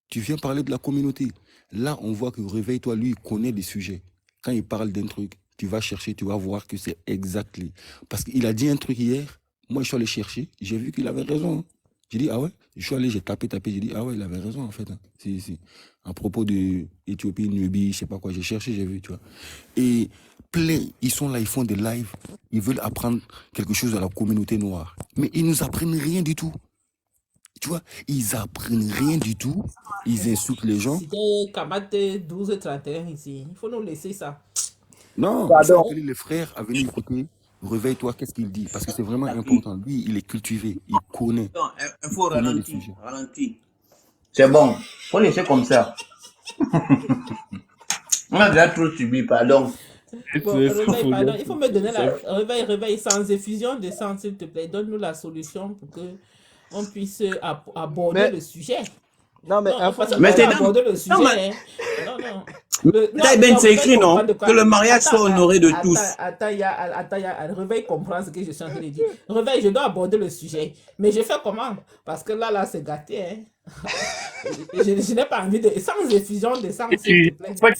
Speaker 3: tu viens parler de la communauté. Là, on voit que Réveille-toi, lui, il connaît des sujets. Quand il parle d'un truc, tu vas chercher, tu vas voir que c'est exactement. Parce qu'il a dit un truc hier. Moi, je suis allé chercher. J'ai vu qu'il avait raison. Hein. J'ai dit, ah ouais. Je suis allé, j'ai tapé. J'ai dit, ah ouais, il avait raison, en fait. Hein. Si. À propos de Éthiopie, Nubie, je sais pas quoi. J'ai cherché, j'ai vu, tu vois. Et plein, ils sont là, ils font des lives. Ils veulent apprendre quelque chose à la communauté noire. Mais ils nous apprennent rien du tout. Tu vois, ils apprennent rien du tout. Ils insultent les gens.
Speaker 5: C'était Kamate 12h31 ici. Il faut nous laisser ça.
Speaker 3: Non, il faut appeler les frères à venir écouter. Réveille-toi, qu'est-ce qu'il dit? Parce que c'est vraiment important. Lui, il est cultivé, il connaît.
Speaker 6: Non, il faut
Speaker 3: connaît le
Speaker 6: ralentir.
Speaker 3: sujet.
Speaker 6: Ralentir. C'est bon. Faut laisser comme ça. On a déjà trop subi, pardon.
Speaker 5: Bon, réveil, pardon. Il faut me donner la réveil sans effusion de sang, s'il te plaît. Donne-nous la solution pour que on puisse aborder
Speaker 1: Mais-
Speaker 5: le sujet.
Speaker 1: Non, mais
Speaker 5: Non,
Speaker 1: info,
Speaker 5: parce que
Speaker 6: Mais
Speaker 5: on
Speaker 6: c'est
Speaker 5: va
Speaker 6: dans-
Speaker 5: aborder le sujet.
Speaker 6: Non, mais-
Speaker 5: Hein. Non.
Speaker 6: T'as bien, c'est écrit, non?
Speaker 5: comprendre de quoi-
Speaker 6: Que le mariage soit honoré de tous.
Speaker 5: Attends, il y a Réveil comprend ce que je suis en train de dire. Réveil, je dois aborder le sujet. Mais je fais comment? Parce que là, c'est gâté. Hein. je n'ai pas envie de... Sans effusion de sang, s'il te plaît.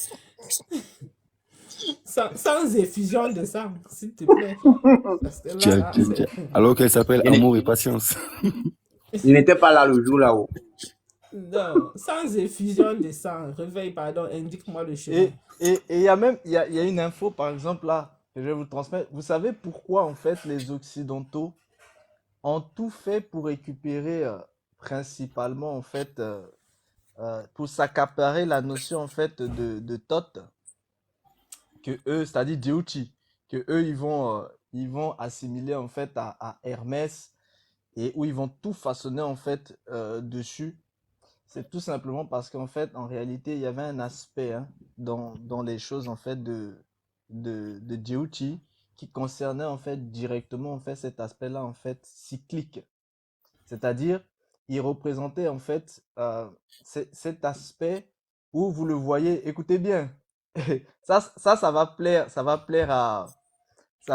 Speaker 5: Sans effusion de sang, s'il te plaît. Parce que là,
Speaker 3: Tiens.
Speaker 5: c'est-
Speaker 3: Alors qu'elle s'appelle Amour et Patience.
Speaker 6: Il n'était pas là le jour là-haut.
Speaker 5: Non, sans effusion de sang. Réveil, pardon, indique-moi le chemin.
Speaker 1: Et il y a même, il y a une info, par exemple, là, que je vais vous transmettre. Vous savez pourquoi, en fait, les Occidentaux ont tout fait pour récupérer, principalement, en fait, pour s'accaparer la notion, en fait, de Thoth, que eux, c'est-à-dire Djeuti, que eux, ils vont assimiler, en fait, à Hermès, et où ils vont tout façonner, en fait, dessus. C'est tout simplement parce qu'en fait, en réalité, il y avait un aspect hein, dans les choses en fait de Djeuti qui concernait en fait directement en fait cet aspect-là en fait cyclique. C'est-à-dire, il représentait en fait cet aspect où vous le voyez. Écoutez bien, ça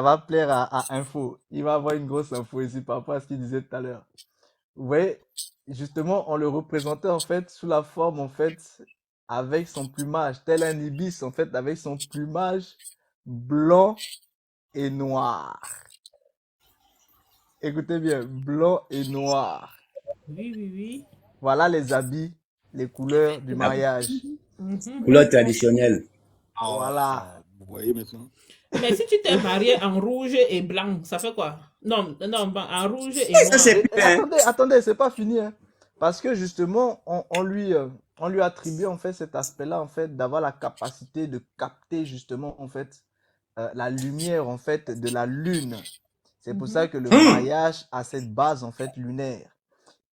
Speaker 1: va plaire à Info. Il va avoir une grosse info ici par rapport à ce qu'il disait tout à l'heure. Vous voyez, justement, on le représentait en fait sous la forme en fait avec son plumage, tel un ibis en fait avec son plumage blanc et noir. Écoutez bien, blanc et noir.
Speaker 5: Oui.
Speaker 1: Voilà les habits, les couleurs du mariage.
Speaker 5: Mhm.
Speaker 6: Couleur traditionnelle.
Speaker 1: Voilà.
Speaker 3: Vous voyez maintenant?
Speaker 5: Mais si tu t'es marié en rouge et blanc, ça fait quoi? Non, en rouge et
Speaker 6: Ça,
Speaker 5: noir.
Speaker 6: c'est
Speaker 1: Et
Speaker 6: bien.
Speaker 1: attendez, c'est pas fini. Hein. Parce que justement, on lui, on lui attribue en fait cet aspect-là en fait d'avoir la capacité de capter justement en fait la lumière en fait de la lune. C'est pour ça que le mariage a cette base en fait lunaire.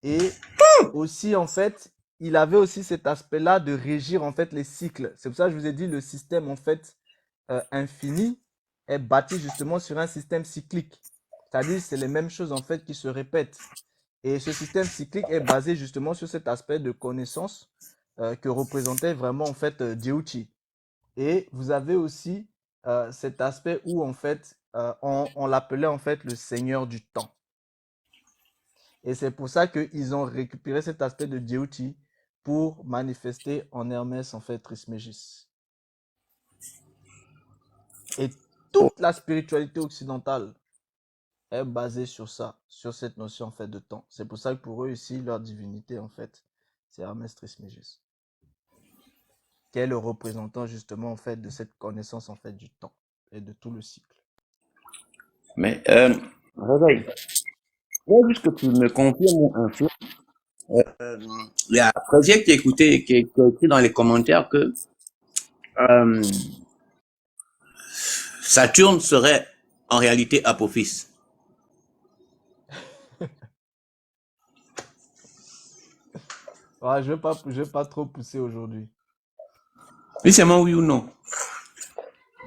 Speaker 1: Et aussi en fait, il avait aussi cet aspect-là de régir en fait les cycles. C'est pour ça que je vous ai dit le système en fait infini est bâti justement sur un système cyclique. C'est-à-dire c'est les mêmes choses en fait qui se répètent. Et ce système cyclique est basé justement sur cet aspect de connaissance que représentait vraiment en fait Dieuchi. Et vous avez aussi cet aspect où en fait on l'appelait en fait le seigneur du temps. Et c'est pour ça qu'ils ont récupéré cet aspect de Dieuchi pour manifester en Hermès en fait Trismégis. Et toute la spiritualité occidentale est basée sur ça, sur cette notion en fait de temps. C'est pour ça que pour eux ici, leur divinité en fait, c'est Hermès Trismégis, qui est le représentant justement en fait de cette connaissance en fait du temps et de tout le cycle.
Speaker 6: Mais, Réveil, il faut juste que tu me confirmes un fait. Il y a Projet qui a écrit dans les commentaires que euh, Saturne serait en réalité Apophis.
Speaker 1: Ouais, je vais pas trop pousser aujourd'hui.
Speaker 6: Oui, c'est moi, oui ou non?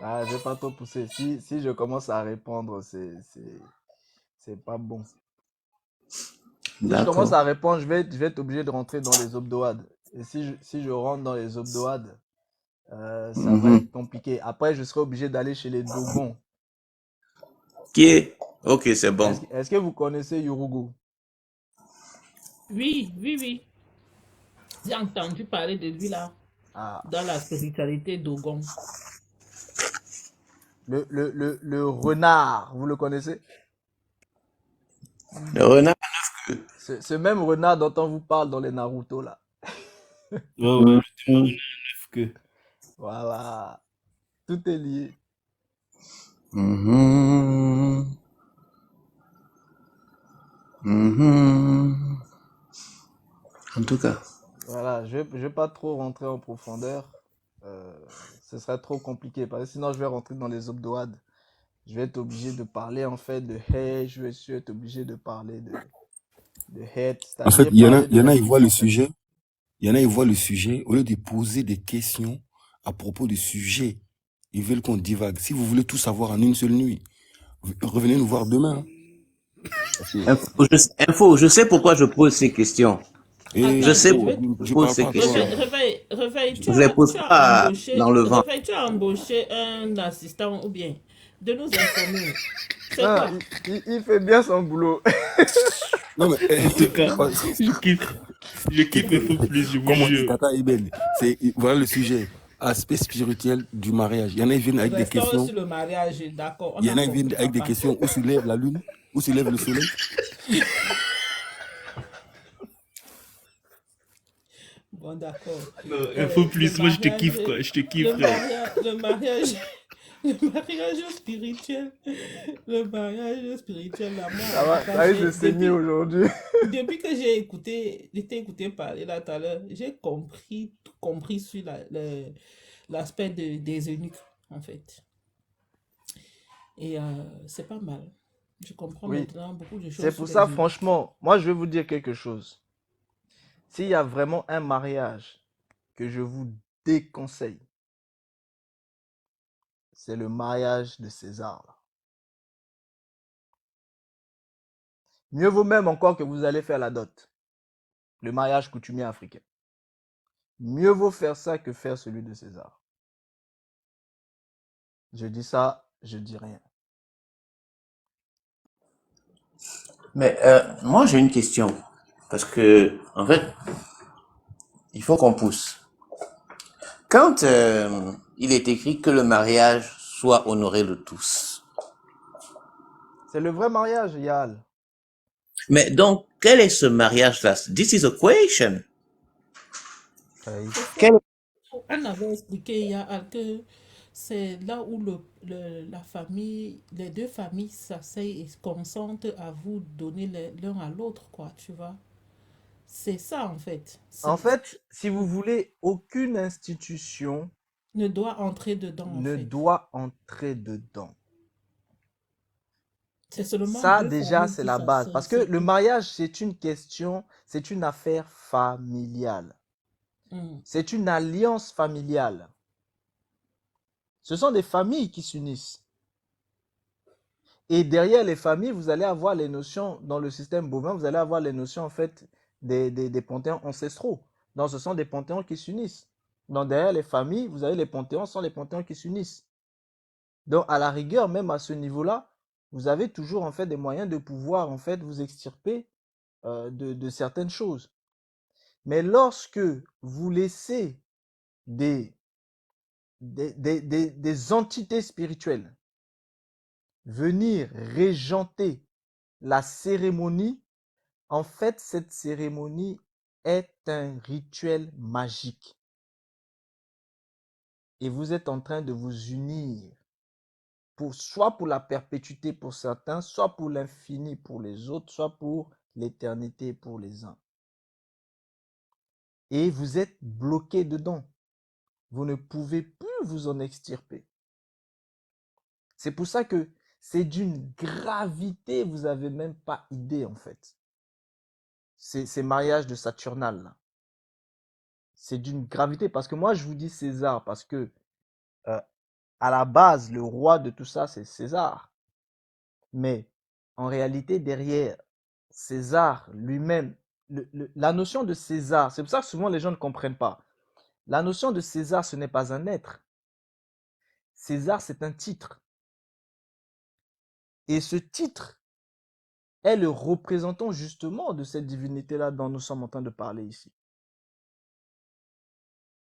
Speaker 1: Ah, je vais pas trop pousser. Si je commence à répondre, c'est pas bon. Si je commence
Speaker 6: D'accord.
Speaker 1: à répondre, je vais être obligé de rentrer dans les obdoades. Et si je rentre dans les obdoades, ça va être compliqué. Après, je serai obligé d'aller chez les Dogons.
Speaker 6: Qui est? Ok, c'est bon.
Speaker 1: Est-ce que vous connaissez Yurugu?
Speaker 5: Oui, oui, oui. J'ai entendu parler de lui là,
Speaker 1: Ah,
Speaker 5: dans la spiritualité d'Ogon.
Speaker 1: le renard, vous le connaissez?
Speaker 6: Le renard.
Speaker 1: Ce même renard dont on vous parle dans les Naruto là.
Speaker 7: Ouais, ouais, le démon neuf que.
Speaker 1: Voilà. Tout est lié.
Speaker 6: Mhm. Mhm. En tout cas.
Speaker 1: Voilà, je vais pas trop rentrer en profondeur. Ce serait trop compliqué parce que sinon je vais rentrer dans les obdoades. Je vais être obligé de parler en fait de Hay, je vais être obligé de parler de Het,
Speaker 3: En fait,
Speaker 1: c'est-à-dire parler de
Speaker 3: il y en a, ils
Speaker 1: l'infini
Speaker 3: voient le
Speaker 1: en fait.
Speaker 3: sujet. Il y en a, ils voient le sujet. Au lieu de poser des questions à propos du sujet, ils veulent qu'on divague. Si vous voulez tout savoir en une seule nuit, revenez nous voir demain. Hein.
Speaker 6: Info, je sais pourquoi je pose ces questions.
Speaker 3: Et
Speaker 6: Je sais
Speaker 5: Attends,
Speaker 6: pourquoi je
Speaker 3: je
Speaker 6: pose
Speaker 3: parle
Speaker 6: ces
Speaker 3: pas à toi.
Speaker 6: questions.
Speaker 5: Réveil,
Speaker 6: Je les pose
Speaker 5: tu as
Speaker 6: pas
Speaker 5: embauché,
Speaker 6: dans le vent.
Speaker 5: Réveil, tu as embauché un assistant ou bien de nous informer. C'est
Speaker 1: Non,
Speaker 5: quoi?
Speaker 1: il fait bien son boulot.
Speaker 3: Non, mais
Speaker 7: En tout cas, je kiffe. Je kiffe Info Plus, je vous
Speaker 3: comme on dit,
Speaker 7: jure.
Speaker 3: Tata Eben, voilà le sujet. Aspect spirituel du mariage. Il y en a, ils viennent avec des
Speaker 5: Restons
Speaker 3: questions.
Speaker 5: sur le mariage, d'accord. On
Speaker 3: Il y en
Speaker 5: a
Speaker 3: a, ils viennent
Speaker 5: compris,
Speaker 3: avec des
Speaker 5: papa.
Speaker 3: questions où se lève la lune, où se lève le soleil.
Speaker 5: Bon, d'accord.
Speaker 7: Non, Info Plus, moi je te
Speaker 5: mariage,
Speaker 7: kiffe quoi. Je te kiffe, frère.
Speaker 5: le mariage, le mariage spirituel, le mariage spirituel, là, moi,
Speaker 1: Ça risque de saigner aujourd'hui.
Speaker 5: depuis que j'étais écouté parler là tout à l'heure, j'ai compris sur l'aspect des eunuques, en fait. Et c'est pas mal. Je comprends
Speaker 1: Oui,
Speaker 5: maintenant beaucoup de choses
Speaker 1: c'est
Speaker 5: sur
Speaker 1: pour
Speaker 5: les
Speaker 1: ça,
Speaker 5: eunuques.
Speaker 1: franchement, moi je vais vous dire quelque chose. S'il y a vraiment un mariage que je vous déconseille, c'est le mariage de César, là. Mieux vaut même encore que vous allez faire la dot, le mariage coutumier africain. Mieux vaut faire ça que faire celui de César. Je dis ça, je dis rien.
Speaker 6: Mais moi, j'ai une question. Parce que, en fait, il faut qu'on pousse. Quand il est écrit que le mariage soit honoré de tous.
Speaker 1: C'est le vrai mariage, Yael.
Speaker 6: Mais donc, quel est ce mariage-là? This is a question.
Speaker 1: Oui.
Speaker 6: Quel...
Speaker 5: On avait expliqué il y a que c'est là où la famille, les deux familles s'asseyent et consentent à vous donner l'un à l'autre, quoi, tu vois. C'est ça, en fait.
Speaker 1: En fait, si vous voulez, aucune institution
Speaker 5: Ne doit entrer dedans, en
Speaker 1: ne
Speaker 5: fait.
Speaker 1: doit entrer dedans.
Speaker 5: C'est seulement
Speaker 1: Ça,
Speaker 5: deux
Speaker 1: déjà,
Speaker 5: familles
Speaker 1: c'est
Speaker 5: qui
Speaker 1: la base. Parce que le mariage, c'est une question, c'est une affaire familiale. C'est une alliance familiale. Ce sont des familles qui s'unissent. Et derrière les familles, vous allez avoir les notions, dans le système bovin, vous allez avoir les notions, en fait, des panthéons ancestraux. Donc, ce sont des panthéons qui s'unissent. Donc, derrière les familles, vous avez les panthéons, ce sont les panthéons qui s'unissent. Donc, à la rigueur, même à ce niveau-là, vous avez toujours, en fait, des moyens de pouvoir, en fait, vous extirper de certaines choses. Mais lorsque vous laissez des entités spirituelles venir régenter la cérémonie, en fait, cette cérémonie est un rituel magique. Et vous êtes en train de vous unir, soit pour la perpétuité pour certains, soit pour l'infini pour les autres, soit pour l'éternité pour les uns. Et vous êtes bloqué dedans. Vous ne pouvez plus vous en extirper. C'est pour ça que c'est d'une gravité, vous n'avez même pas idée en fait. Ces mariages de Saturnal, là. C'est d'une gravité. Parce que moi, je vous dis César, parce que à la base, le roi de tout ça, c'est César. Mais en réalité, derrière César lui-même, la notion de César, c'est pour ça que souvent les gens ne comprennent pas. La notion de César, ce n'est pas un être. César, c'est un titre. Et ce titre est le représentant justement de cette divinité-là dont nous sommes en train de parler ici.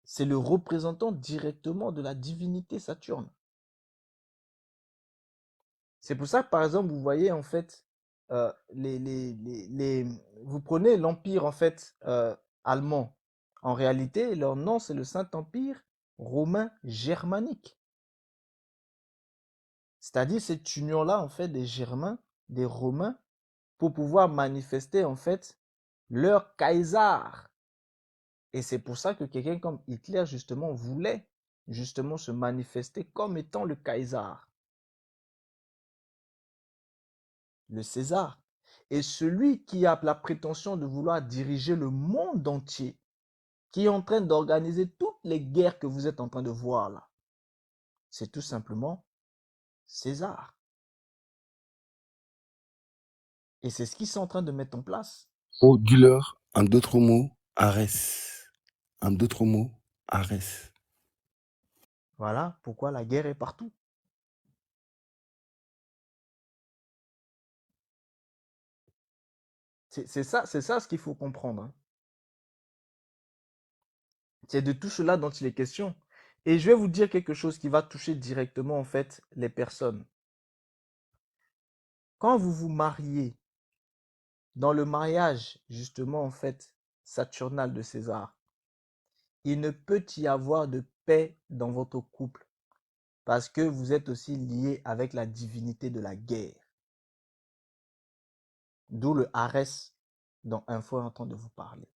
Speaker 1: C'est le représentant directement de la divinité Saturne. C'est pour ça que, par exemple, vous voyez, en fait, vous prenez l'empire, en fait, allemand. En réalité, leur nom, c'est le Saint-Empire romain germanique. C'est-à-dire cette union-là, en fait, des Germains, des Romains, pour pouvoir manifester, en fait, leur Kaiser. Et c'est pour ça que quelqu'un comme Hitler, justement, voulait justement se manifester comme étant le Kaiser, le César. Et celui qui a la prétention de vouloir diriger le monde entier, qui est en train d'organiser toutes les guerres que vous êtes en train de voir là, c'est tout simplement César. Et c'est ce qu'ils sont en train de mettre en place.
Speaker 3: Oh, dis-leur, en d'autres mots, Arès. En d'autres mots, Arès.
Speaker 1: Voilà pourquoi la guerre est partout. C'est ça ce qu'il faut comprendre. Hein. C'est de tout cela dont il est question. Et je vais vous dire quelque chose qui va toucher directement en fait les personnes. Quand vous vous mariez, dans le mariage justement en fait saturnal de César, il ne peut y avoir de paix dans votre couple parce que vous êtes aussi lié avec la divinité de la guerre. D'où le Arès dont Info est en train de vous parler.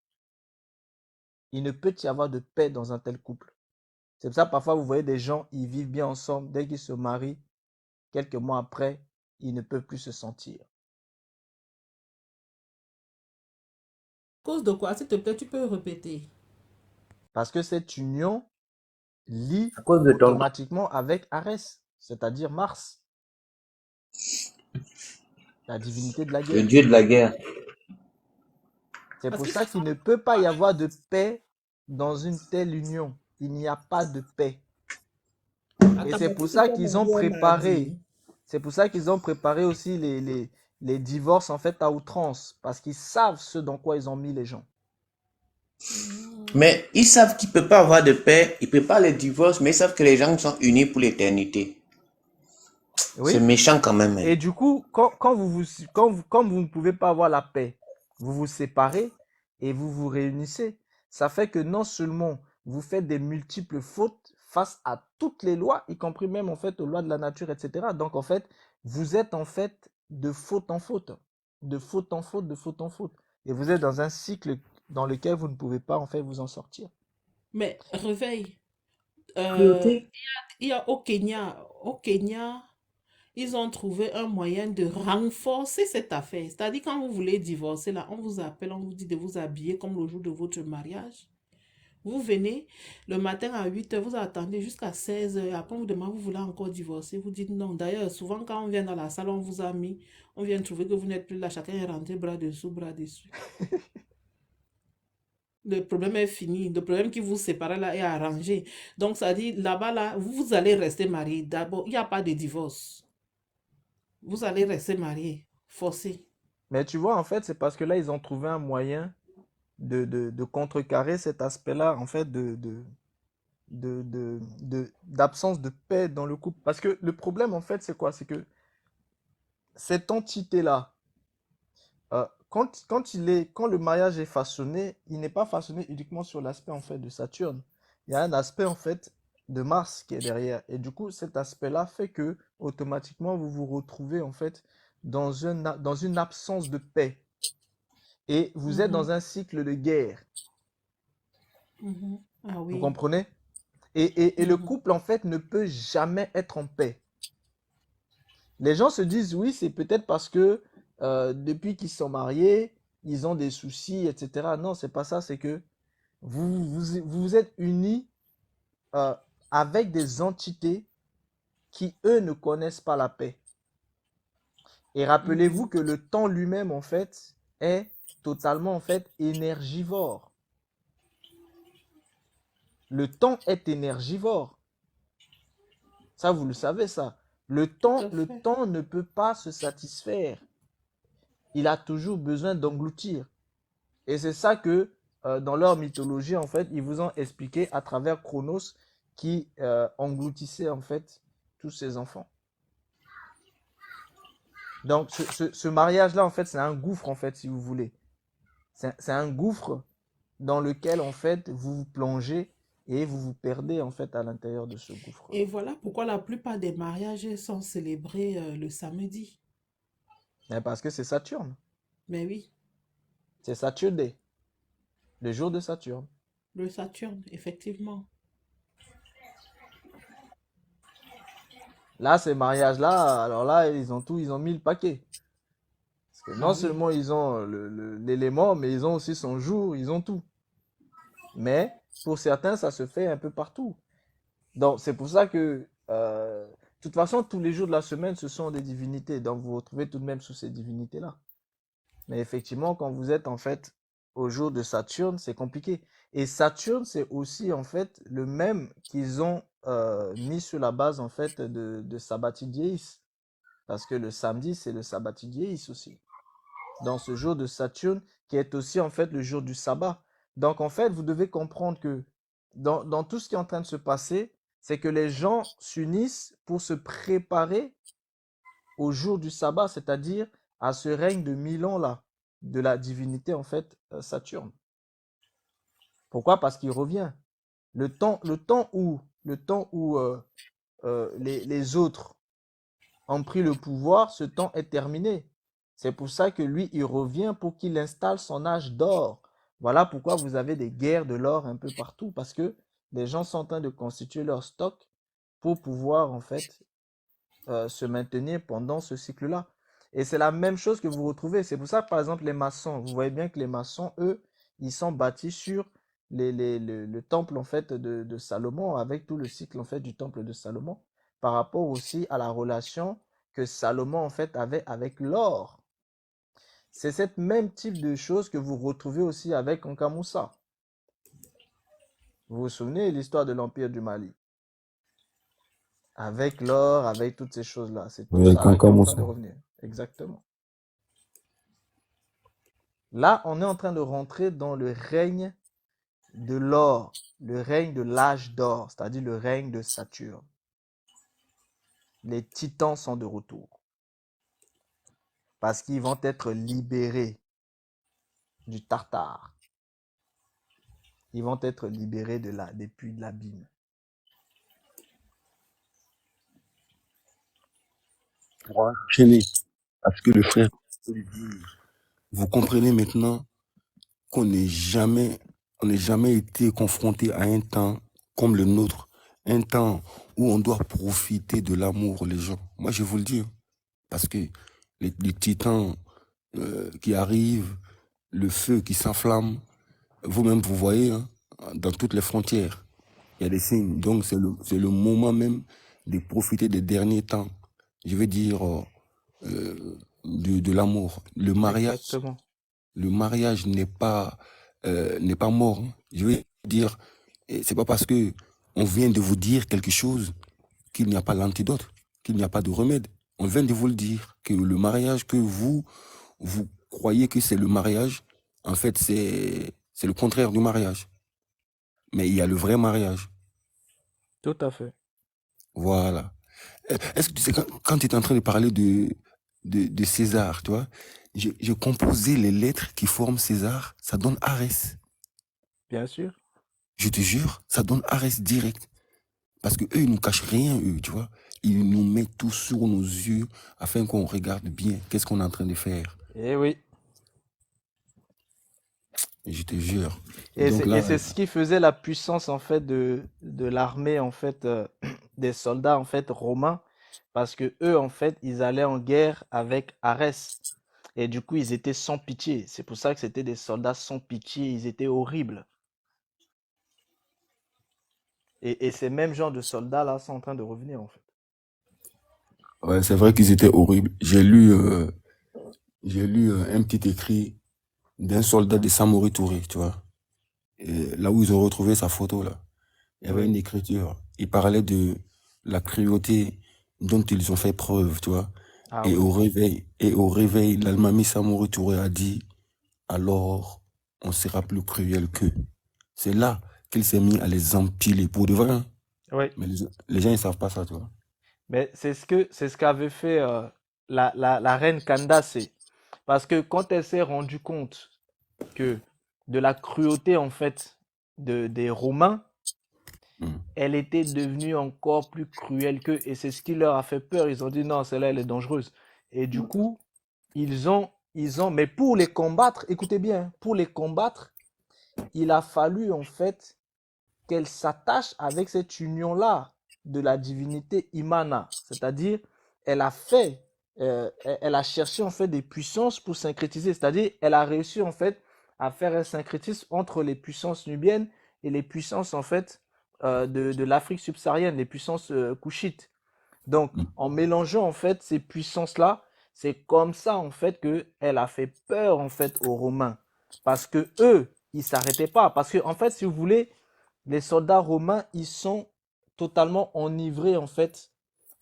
Speaker 1: Il ne peut y avoir de paix dans un tel couple. C'est pour ça parfois vous voyez des gens, ils vivent bien ensemble, dès qu'ils se marient, quelques mois après, ils ne peuvent plus se sentir.
Speaker 5: Cause de quoi? S'il te plaît, tu peux répéter.
Speaker 1: Parce que cette union lie
Speaker 6: À cause de ton...
Speaker 1: automatiquement avec Arès, c'est-à-dire Mars, la divinité de la
Speaker 6: Le
Speaker 1: guerre.
Speaker 6: dieu de la guerre.
Speaker 1: C'est
Speaker 5: Parce
Speaker 1: pour
Speaker 5: que
Speaker 1: ça qu'il ne peut pas y avoir de paix dans une telle union. Il n'y a pas de paix. Et c'est pour ça qu'ils ont préparé, c'est pour ça qu'ils ont préparé aussi les divorces en fait à outrance, parce qu'ils savent ce dans quoi ils ont mis les gens.
Speaker 6: Mais ils savent qu'il ne peut pas avoir de paix, ils préparent les divorces, mais ils savent que les gens sont unis pour l'éternité.
Speaker 1: Oui.
Speaker 6: C'est méchant quand même. Hein.
Speaker 1: Et du coup, quand vous ne pouvez pas avoir la paix, vous vous séparez et vous vous réunissez. Ça fait que non seulement vous faites des multiples fautes face à toutes les lois, y compris même en fait aux lois de la nature, etc. Donc en fait, vous êtes en fait de faute en faute, de faute en faute, de faute en faute. et vous êtes dans un cycle dans lequel vous ne pouvez pas en fait vous en sortir.
Speaker 5: Mais réveil,
Speaker 8: Cruauté.
Speaker 5: il y a au Kenya, ils ont trouvé un moyen de renforcer cette affaire. C'est-à-dire, quand vous voulez divorcer, là, on vous appelle, on vous dit de vous habiller comme le jour de votre mariage. Vous venez le matin à 8h, vous attendez jusqu'à 16h. Après, on vous demande, vous voulez encore divorcer. Vous dites non. D'ailleurs, souvent, quand on vient dans la salle, on vous a mis, on vient trouver que vous n'êtes plus là. Chacun est rentré bras dessous, bras dessus. Le problème est fini. Le problème qui vous sépare là est arrangé. Donc, ça dit, là-bas, là, vous allez rester marié. D'abord, il n'y a pas de divorce. Vous allez rester marié, forcé.
Speaker 1: Mais tu vois, en fait, c'est parce que là, ils ont trouvé un moyen de contrecarrer cet aspect-là, en fait, d'absence de paix dans le couple. Parce que le problème, en fait, c'est quoi? C'est que cette entité-là, quand le mariage est façonné, il n'est pas façonné uniquement sur l'aspect, en fait, de Saturne. Il y a un aspect, en fait, de Mars qui est derrière. Et du coup, cet aspect-là fait que, automatiquement, vous vous retrouvez, en fait, dans une absence de paix. Et vous êtes dans un cycle de guerre.
Speaker 5: Ah
Speaker 1: Vous
Speaker 5: oui.
Speaker 1: comprenez? Et le
Speaker 5: Mhm.
Speaker 1: couple, en fait, ne peut jamais être en paix. Les gens se disent, oui, c'est peut-être parce que depuis qu'ils sont mariés, ils ont des soucis, etc. Non, c'est pas ça. C'est que vous êtes unis euh, avec des entités qui, eux, ne connaissent pas la paix. Et rappelez-vous
Speaker 5: Mhm.
Speaker 1: que le temps lui-même, en fait, est totalement, en fait, énergivore. Le temps est énergivore. Ça, vous le savez, ça. Le
Speaker 5: Tout à
Speaker 1: le
Speaker 5: fait.
Speaker 1: temps ne peut pas se satisfaire. Il a toujours besoin d'engloutir. Et c'est ça que, dans leur mythologie, en fait, ils vous ont expliqué à travers Chronos qui engloutissait, en fait, tous ses enfants. Donc, ce mariage-là, en fait, c'est un gouffre, en fait, si vous voulez. C'est un gouffre dans lequel, en fait, vous vous plongez et vous vous perdez, en fait, à l'intérieur de ce gouffre-là.
Speaker 5: Et voilà pourquoi la plupart des mariages sont célébrés le samedi.
Speaker 1: Mais parce que c'est Saturne.
Speaker 5: Mais oui,
Speaker 1: C'est Saturn Day, le jour de Saturne.
Speaker 5: le Saturne, effectivement.
Speaker 1: Là, ces mariages-là, alors là, ils ont mis le paquet. Parce que non
Speaker 5: Ah oui.
Speaker 1: seulement ils ont l'élément, mais ils ont aussi son jour, ils ont tout. Mais pour certains, ça se fait un peu partout. Donc, c'est pour ça que, de toute façon, tous les jours de la semaine, ce sont des divinités. Donc, vous vous retrouvez tout de même sous ces divinités-là. Mais effectivement, quand vous êtes en fait au jour de Saturne, c'est compliqué. Et Saturne, c'est aussi en fait le même qu'ils ont mis sur la base en fait de Sabbati Dieis. Parce que le samedi, c'est le Sabbati Dieis aussi. Dans ce jour de Saturne, qui est aussi en fait le jour du sabbat. Donc en fait, vous devez comprendre que dans tout ce qui est en train de se passer, c'est que les gens s'unissent pour se préparer au jour du sabbat, c'est-à-dire à ce règne de 1000 ans là, de la divinité en fait Saturne. Pourquoi? Parce qu'il revient. Le temps où les autres ont pris le pouvoir, ce temps est terminé. C'est pour ça que lui, il revient pour qu'il installe son âge d'or. Voilà pourquoi vous avez des guerres de l'or un peu partout, parce que les gens sont en train de constituer leur stock pour pouvoir en fait se maintenir pendant ce cycle-là. Et c'est la même chose que vous retrouvez. C'est pour ça que, par exemple, les maçons, vous voyez bien que les maçons, eux, ils sont bâtis sur le temple, en fait, de Salomon, avec tout le cycle, en fait, du temple de Salomon, par rapport aussi à la relation que Salomon, en fait, avait avec l'or. C'est cette même type de choses que vous retrouvez aussi avec Ankamoussa. Vous vous souvenez de l'histoire de l'Empire du Mali? Avec l'or, avec toutes ces choses-là. C'est tout
Speaker 3: Avec un
Speaker 1: ça qui est en train
Speaker 3: Kamoussa.
Speaker 1: de revenir. Exactement. Là, on est en train de rentrer dans le règne de l'or, le règne de l'âge d'or, c'est-à-dire le règne de Saturne. Les titans sont de retour parce qu'ils vont être libérés du Tartare. Ils vont être libérés des puits de l'abîme.
Speaker 3: Pour enchaîner à ce que le frère dit, vous comprenez maintenant qu'on n'ait jamais été confronté à un temps comme le nôtre, un temps où on doit profiter de l'amour, les gens. Moi, je vous le dis, hein, parce que les titans qui arrivent, le feu qui s'enflamme, vous-même, vous voyez, hein, dans toutes les frontières, il y a des signes. Donc, c'est le moment même de profiter des derniers temps. Je veux dire, de l'amour.
Speaker 1: Exactement.
Speaker 3: Le mariage n'est pas mort, hein. Je veux dire, c'est pas parce que on vient de vous dire quelque chose qu'il n'y a pas l'antidote, qu'il n'y a pas de remède. On vient de vous le dire, que le mariage que vous croyez que c'est le mariage, en fait, c'est le contraire du mariage. Mais il y a le vrai mariage.
Speaker 1: Tout à fait.
Speaker 3: Voilà. Est-ce que tu sais, quand tu es en train de parler de César, tu vois, j'ai composé les lettres qui forment César, ça donne Arès.
Speaker 1: Bien sûr.
Speaker 3: Je te jure, ça donne Arès direct. Parce que eux, ils nous cachent rien, eux, tu vois. Ils nous mettent tout sur nos yeux afin qu'on regarde bien qu'est-ce qu'on est en train de faire.
Speaker 1: Eh oui.
Speaker 3: Je te jure.
Speaker 1: Et
Speaker 3: Donc
Speaker 1: c'est
Speaker 3: là,
Speaker 1: ce qui faisait la puissance en fait de l'armée en fait des soldats en fait romains parce que eux en fait ils allaient en guerre avec Arès et du coup ils étaient sans pitié. C'est pour ça que c'était des soldats sans pitié, ils étaient horribles. Et ces mêmes genres de soldats là sont en train de revenir en fait.
Speaker 3: ouais, c'est vrai qu'ils étaient horribles. J'ai lu un petit écrit d'un soldat de Samori Touré, tu vois. Et là où ils ont retrouvé sa photo, là, il y avait
Speaker 1: Oui.
Speaker 3: une écriture. Il parlait de la cruauté dont ils ont fait preuve, tu vois.
Speaker 1: Ah oui.
Speaker 3: Et au réveil, l'Almami Samori Touré a dit, alors, on sera plus cruel qu'eux. C'est là qu'il s'est mis à les empiler pour de vrai, hein.
Speaker 1: Oui.
Speaker 3: Mais les gens, ils savent pas ça, tu vois.
Speaker 1: Mais c'est ce qu'avait fait la reine Candace. Parce que quand elle s'est rendue compte que de la cruauté en fait des Romains,
Speaker 3: Mm.
Speaker 1: elle était devenue encore plus cruelle qu'eux et c'est ce qui leur a fait peur. Ils ont dit non, celle-là elle est dangereuse. Et du coup, mais pour les combattre, écoutez bien, hein, pour les combattre, il a fallu en fait qu'elle s'attache avec cette union-là de la divinité Imana. C'est-à-dire, elle a fait, elle a cherché en fait des puissances pour syncrétiser. C'est-à-dire, elle a réussi en fait à faire un syncrétisme entre les puissances nubiennes et les puissances en fait de l'Afrique subsaharienne, les puissances couchites. Donc,
Speaker 3: Mm.
Speaker 1: en mélangeant en fait ces puissances-là, c'est comme ça en fait que elle a fait peur en fait aux Romains, parce que eux, ils s'arrêtaient pas. Parce que en fait, si vous voulez, les soldats romains, ils sont totalement enivrés en fait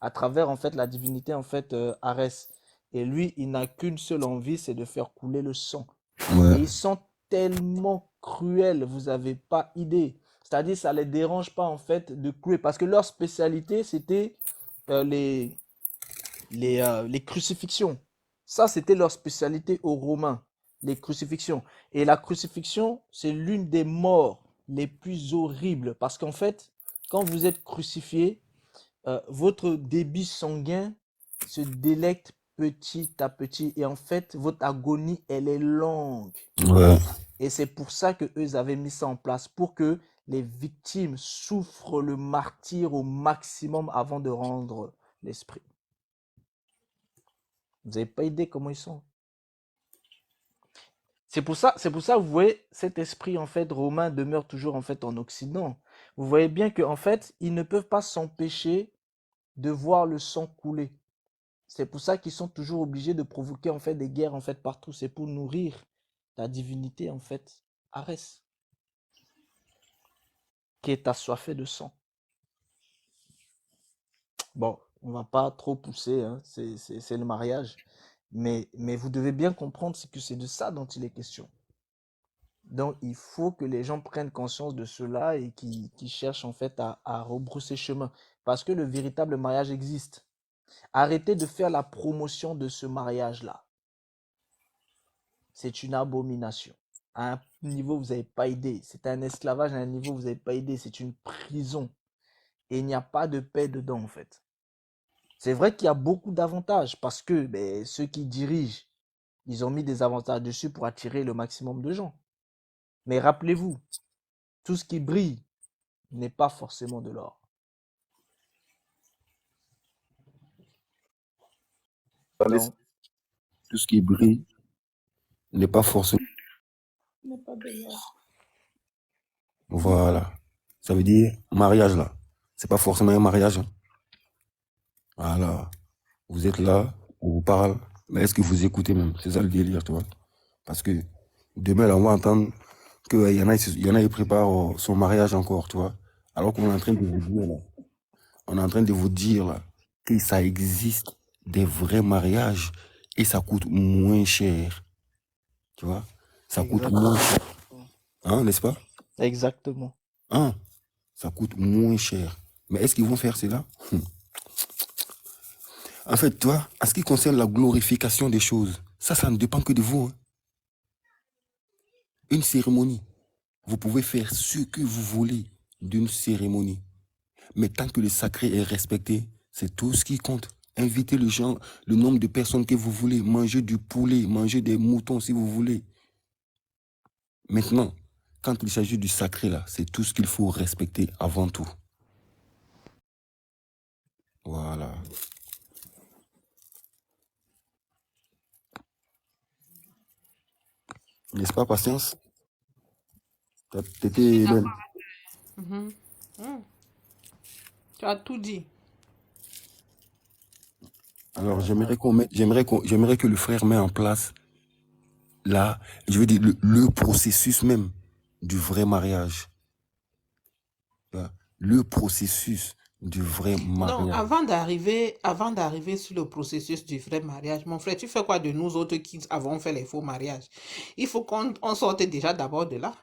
Speaker 1: à travers en fait la divinité en fait Arès. Et lui, il n'a qu'une seule envie, c'est de faire couler le sang.
Speaker 3: Ouais.
Speaker 1: Et ils sont tellement cruels, vous n'avez pas idée. C'est-à-dire, ça ne les dérange pas en fait de clouer. Parce que leur spécialité, c'était euh, les, les crucifixions. Ça, c'était leur spécialité aux Romains, les crucifixions. Et la crucifixion, c'est l'une des morts les plus horribles. Parce qu'en fait, quand vous êtes crucifié, votre débit sanguin se délecte petit à petit. Et en fait, votre agonie, elle est longue.
Speaker 3: Ouais.
Speaker 1: Et c'est pour ça que eux avaient mis ça en place, pour que les victimes souffrent le martyre au maximum avant de rendre l'esprit. Vous n'avez pas idée comment ils sont. C'est pour ça, vous voyez, cet esprit en fait romain demeure toujours en fait en Occident. Vous voyez bien que en fait, ils ne peuvent pas s'empêcher de voir le sang couler. C'est pour ça qu'ils sont toujours obligés de provoquer en fait des guerres en fait partout. C'est pour nourrir la divinité en fait, Arès, qui est assoiffée de sang. Bon, on va pas trop pousser, hein, c'est le mariage. Mais vous devez bien comprendre que c'est de ça dont il est question. Donc, il faut que les gens prennent conscience de cela et qui cherchent en fait à rebrousser chemin. Parce que le véritable mariage existe. Arrêtez de faire la promotion de ce mariage-là. C'est une abomination. À un niveau, vous n'avez pas idée. C'est un esclavage à un niveau, vous n'avez pas idée. C'est une prison. Et il n'y a pas de paix dedans, en fait. C'est vrai qu'il y a beaucoup d'avantages parce que ceux qui dirigent, ils ont mis des avantages dessus pour attirer le maximum de gens. Mais rappelez-vous, tout ce qui brille n'est pas forcément de l'or. Donc,
Speaker 3: Tout ce qui brille n'est pas forcément.
Speaker 2: N'est pas de l'or.
Speaker 3: Voilà. Ça veut dire, mariage là, c'est pas forcément un mariage. Hein. Voilà. Vous êtes là, on vous parle, mais est-ce que vous écoutez même? C'est ça le délire, tu vois. Parce que demain, là, on va entendre qu'il y en a, ils préparent son mariage encore, tu vois. Alors qu'on est en train de vous dire, là, on est en train de vous dire, là, que ça existe des vrais mariages et ça coûte moins cher, tu vois. Ça coûte moins cher, hein, n'est-ce pas?
Speaker 1: Exactement.
Speaker 3: Hein? Ça coûte moins cher. Mais est-ce qu'ils vont faire cela? En fait, toi, en ce qui concerne la glorification des choses, ça ne dépend que de vous. Hein. Une cérémonie, vous pouvez faire ce que vous voulez d'une cérémonie. Mais tant que le sacré est respecté, c'est tout ce qui compte. Invitez les gens, le nombre de personnes que vous voulez, mangez du poulet, mangez des moutons si vous voulez. Maintenant, quand il s'agit du sacré, là, c'est tout ce qu'il faut respecter avant tout. Voilà. N'est-ce pas, Patience? T'étais belle.
Speaker 5: Mhm. Mm. Tu as tout dit.
Speaker 3: Alors, j'aimerais que le frère mette en place, là, je veux dire, le processus même du vrai mariage. Tu vois, le processus du vrai
Speaker 5: Non,
Speaker 3: mariage.
Speaker 5: avant d'arriver sur le processus du vrai mariage, mon frère, tu fais quoi de nous autres qui avons fait les faux mariages? Il faut qu'on sorte déjà d'abord de là.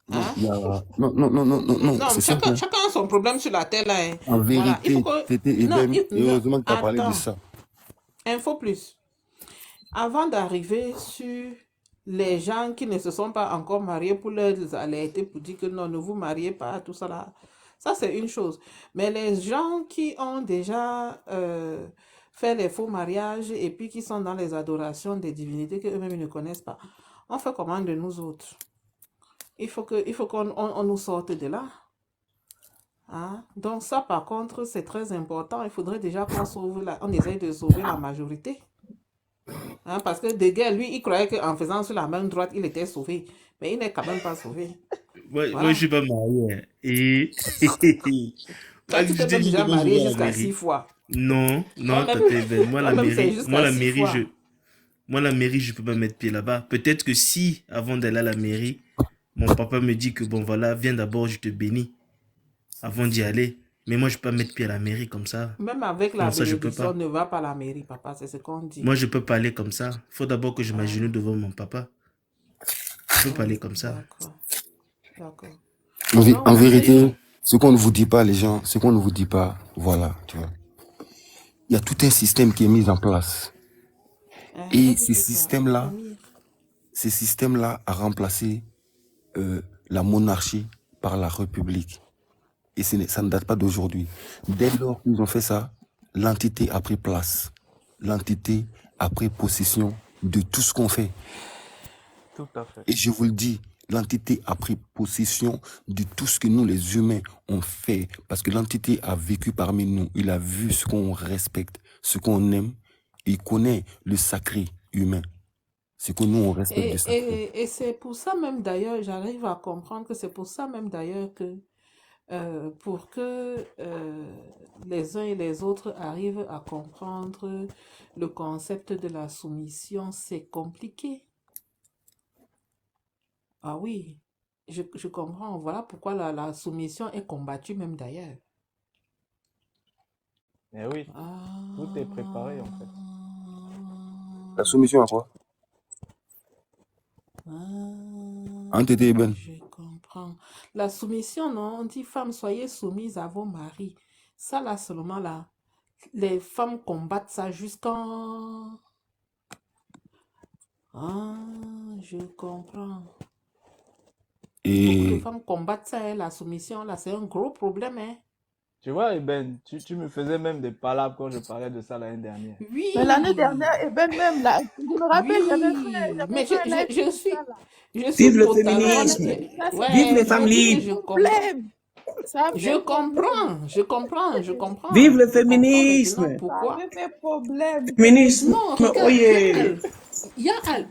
Speaker 3: Non,
Speaker 5: Hein?
Speaker 3: non, c'est simple.
Speaker 5: Chacun a son problème sur la terre là. Hein.
Speaker 3: En
Speaker 5: Voilà, il
Speaker 3: vérité,
Speaker 5: faut que...
Speaker 3: Tété
Speaker 5: Non,
Speaker 3: Eben, heureusement que tu as parlé de
Speaker 5: attends.
Speaker 3: ça.
Speaker 5: Info plus. Avant d'arriver sur les gens qui ne se sont pas encore mariés pour les alerter, pour dire que non, ne vous mariez pas, tout ça là. Ça, c'est une chose. Mais les gens qui ont déjà fait les faux mariages et puis qui sont dans les adorations des divinités qu'eux-mêmes ne connaissent pas, on fait comment de nous autres? Il faut qu'on nous sorte de là. Hein? Donc ça, par contre, c'est très important. Il faudrait déjà on essaye de sauver la majorité. Hein, parce que De Gaulle, lui, il croyait qu'en faisant sur la main droite, il était sauvé. Mais il n'est quand même pas sauvé.
Speaker 7: Moi,
Speaker 5: Voilà.
Speaker 7: je suis pas marié. Hein. Et.
Speaker 5: Toi, tu
Speaker 7: Je
Speaker 5: t'es
Speaker 7: t'ai
Speaker 5: même
Speaker 7: dit
Speaker 5: déjà
Speaker 7: comment je
Speaker 5: marié
Speaker 7: vais à la
Speaker 5: jusqu'à 6
Speaker 7: mairie.
Speaker 5: fois.
Speaker 7: Non, non,
Speaker 5: Toi-même,
Speaker 7: Tata Eben. Moi,
Speaker 5: toi-même, c'est jusqu'à 6 fois.
Speaker 7: Moi, la mairie, je peux pas mettre pied là-bas. Peut-être que si, avant d'aller à la mairie, mon papa me dit que bon, voilà, viens d'abord, je te bénis. Avant d'y aller. Mais moi, je peux pas mettre pied à la mairie comme ça.
Speaker 5: Même avec la
Speaker 7: Non, ça, je peux
Speaker 5: bénédiction,
Speaker 7: pas.
Speaker 5: ne va pas à la mairie, papa, c'est ce qu'on dit.
Speaker 7: Moi, je peux pas aller comme ça. Faut d'abord que je m'agenouille devant mon papa. Je peux pas aller comme ça.
Speaker 5: D'accord.
Speaker 3: En vérité, ce qu'on ne vous dit pas, les gens, ce qu'on ne vous dit pas, voilà, tu vois. Il y a tout un système qui est mis en place. Et ces systèmes-là a remplacé la monarchie par la république. Et ça ne date pas d'aujourd'hui. Dès lors qu'ils ont fait ça, l'entité a pris place. L'entité a pris possession de tout ce qu'on fait.
Speaker 1: Tout à fait.
Speaker 3: Et je vous le dis, l'entité a pris possession de tout ce que nous, les humains, on fait. Parce que l'entité a vécu parmi nous. Il a vu ce qu'on respecte, ce qu'on aime. Il connaît le sacré humain. Ce que nous, on respecte du sacré.
Speaker 5: Et c'est pour ça même d'ailleurs, j'arrive à comprendre que c'est pour ça même d'ailleurs que pour que les uns et les autres arrivent à comprendre le concept de la soumission, c'est compliqué. Ah oui, je comprends. Voilà pourquoi la soumission est combattue même d'ailleurs.
Speaker 1: Eh oui, tout est préparé en fait.
Speaker 3: La soumission à quoi?
Speaker 5: Je comprends. La soumission, non, on dit femmes, soyez soumises à vos maris. Ça là seulement là, les femmes combattent ça jusqu'en... Ah, je comprends. Beaucoup de femmes combattent ça, hein, la soumission là, c'est un gros problème, hein.
Speaker 1: Tu vois, Eben, tu me faisais même des palabres quand je parlais de ça l'année dernière.
Speaker 2: Mais l'année
Speaker 5: Oui,
Speaker 2: dernière, et ben même là, je me rappelle,
Speaker 5: oui, mais
Speaker 2: j'avais fait un live
Speaker 5: je
Speaker 2: sur
Speaker 5: suis,
Speaker 2: ça là.
Speaker 5: je
Speaker 4: Vive
Speaker 5: suis
Speaker 4: le
Speaker 5: totalement,
Speaker 2: On a
Speaker 4: féminisme.
Speaker 2: dit ça,
Speaker 4: Vive
Speaker 5: ouais,
Speaker 4: les
Speaker 2: ça
Speaker 4: femmes
Speaker 2: a fait
Speaker 4: libres.
Speaker 5: je comprends.
Speaker 2: problème. Ça a
Speaker 5: Je
Speaker 2: fait problème.
Speaker 5: comprends, je comprends, je
Speaker 4: Vive
Speaker 5: comprends.
Speaker 4: le
Speaker 5: Je comprends maintenant
Speaker 4: féminisme.
Speaker 2: Ça
Speaker 5: pourquoi.
Speaker 2: avait fait problème.
Speaker 4: Féminisme.
Speaker 5: Non, regarde,
Speaker 4: Oyez.
Speaker 5: Yael,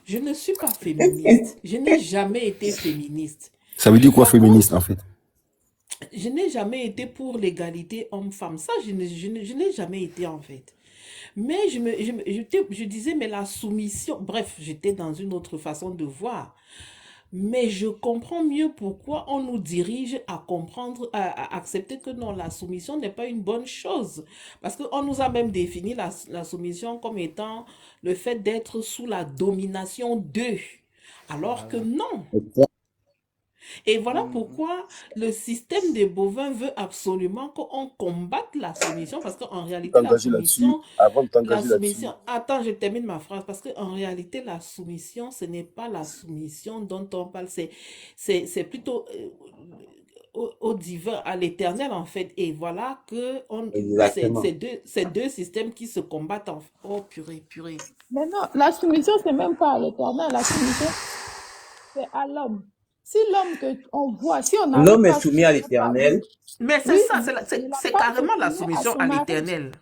Speaker 5: je ne suis pas féministe. Je n'ai jamais été féministe.
Speaker 3: Ça veut dire quoi
Speaker 5: Par
Speaker 3: féministe
Speaker 5: contre,
Speaker 3: en fait?
Speaker 5: je n'ai jamais été pour l'égalité homme-femme. Ça, je n'ai jamais été en fait. Mais je disais, mais la soumission, bref, j'étais dans une autre façon de voir. Mais je comprends mieux pourquoi on nous dirige à comprendre, à accepter que non, la soumission n'est pas une bonne chose. Parce qu'on nous a même défini la soumission comme étant le fait d'être sous la domination d'eux. Alors que
Speaker 1: Voilà.
Speaker 5: non. Et voilà pourquoi le système des bovins veut absolument qu'on combatte la soumission, parce qu'en réalité,
Speaker 3: T'engager là-dessus, avant de t'engager là-dessus.
Speaker 5: attends, je termine ma phrase, parce qu'en réalité, la soumission, ce n'est pas la soumission dont on parle, c'est plutôt au divin, à l'éternel, en fait. Et voilà que
Speaker 6: Exactement.
Speaker 5: ces deux systèmes qui se combattent. Oh, purée, purée.
Speaker 2: Mais non, la soumission, c'est même pas à l'éternel. La soumission, c'est à l'homme. Si l'homme que on voit, si on n'arrive
Speaker 6: L'homme est
Speaker 2: pas à
Speaker 6: soumis à
Speaker 2: soumettre par lui,
Speaker 6: l'éternel.
Speaker 5: Mais c'est
Speaker 2: oui,
Speaker 5: ça,
Speaker 2: et la
Speaker 5: c'est
Speaker 2: femme se
Speaker 5: carrément la
Speaker 2: soumet à
Speaker 5: soumission
Speaker 2: son
Speaker 5: à
Speaker 2: mari.
Speaker 5: l'éternel.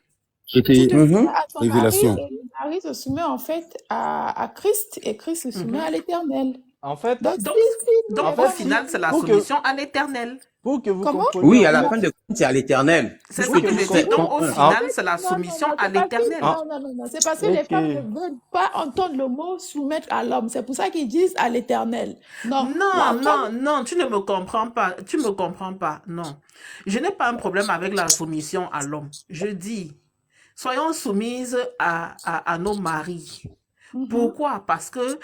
Speaker 2: Tu
Speaker 3: C'était
Speaker 2: te soumets
Speaker 6: Mhm.
Speaker 2: à ton mari
Speaker 3: révélation.
Speaker 2: et le mari se soumet en fait à Christ et Christ se soumet
Speaker 5: Mhm.
Speaker 2: à l'éternel.
Speaker 1: En fait,
Speaker 2: Donc,
Speaker 5: Donc,
Speaker 2: si nous,
Speaker 1: en
Speaker 5: donc
Speaker 2: les
Speaker 5: au
Speaker 1: fait,
Speaker 2: femmes,
Speaker 5: final, c'est la
Speaker 1: pour que,
Speaker 5: soumission à l'éternel.
Speaker 1: pour que vous
Speaker 2: comment?
Speaker 1: compreniez,
Speaker 6: Oui,
Speaker 1: en
Speaker 6: à la
Speaker 1: fait,
Speaker 6: fin de compte, c'est à l'éternel.
Speaker 5: C'est
Speaker 1: pour
Speaker 5: ça
Speaker 1: que
Speaker 5: que
Speaker 1: vous
Speaker 5: je dis.
Speaker 6: C'est
Speaker 5: Donc, au
Speaker 1: compreniez,
Speaker 6: un.
Speaker 5: final, c'est la
Speaker 2: Non, non,
Speaker 5: soumission
Speaker 2: non,
Speaker 5: à
Speaker 2: c'est parce que,
Speaker 5: l'éternel.
Speaker 2: non, non, non, non, c'est parce que les
Speaker 1: ok.
Speaker 2: femmes ne veulent pas entendre le mot soumettre à l'homme. C'est pour ça qu'ils disent à l'éternel. Non, la
Speaker 5: Non,
Speaker 2: femme,
Speaker 5: non, non, tu ne me comprends pas. Tu me comprends pas. Non. Je n'ai pas un problème avec la soumission à l'homme. Je dis, soyons soumises à nos maris.
Speaker 2: mhm.
Speaker 5: Pourquoi? Parce que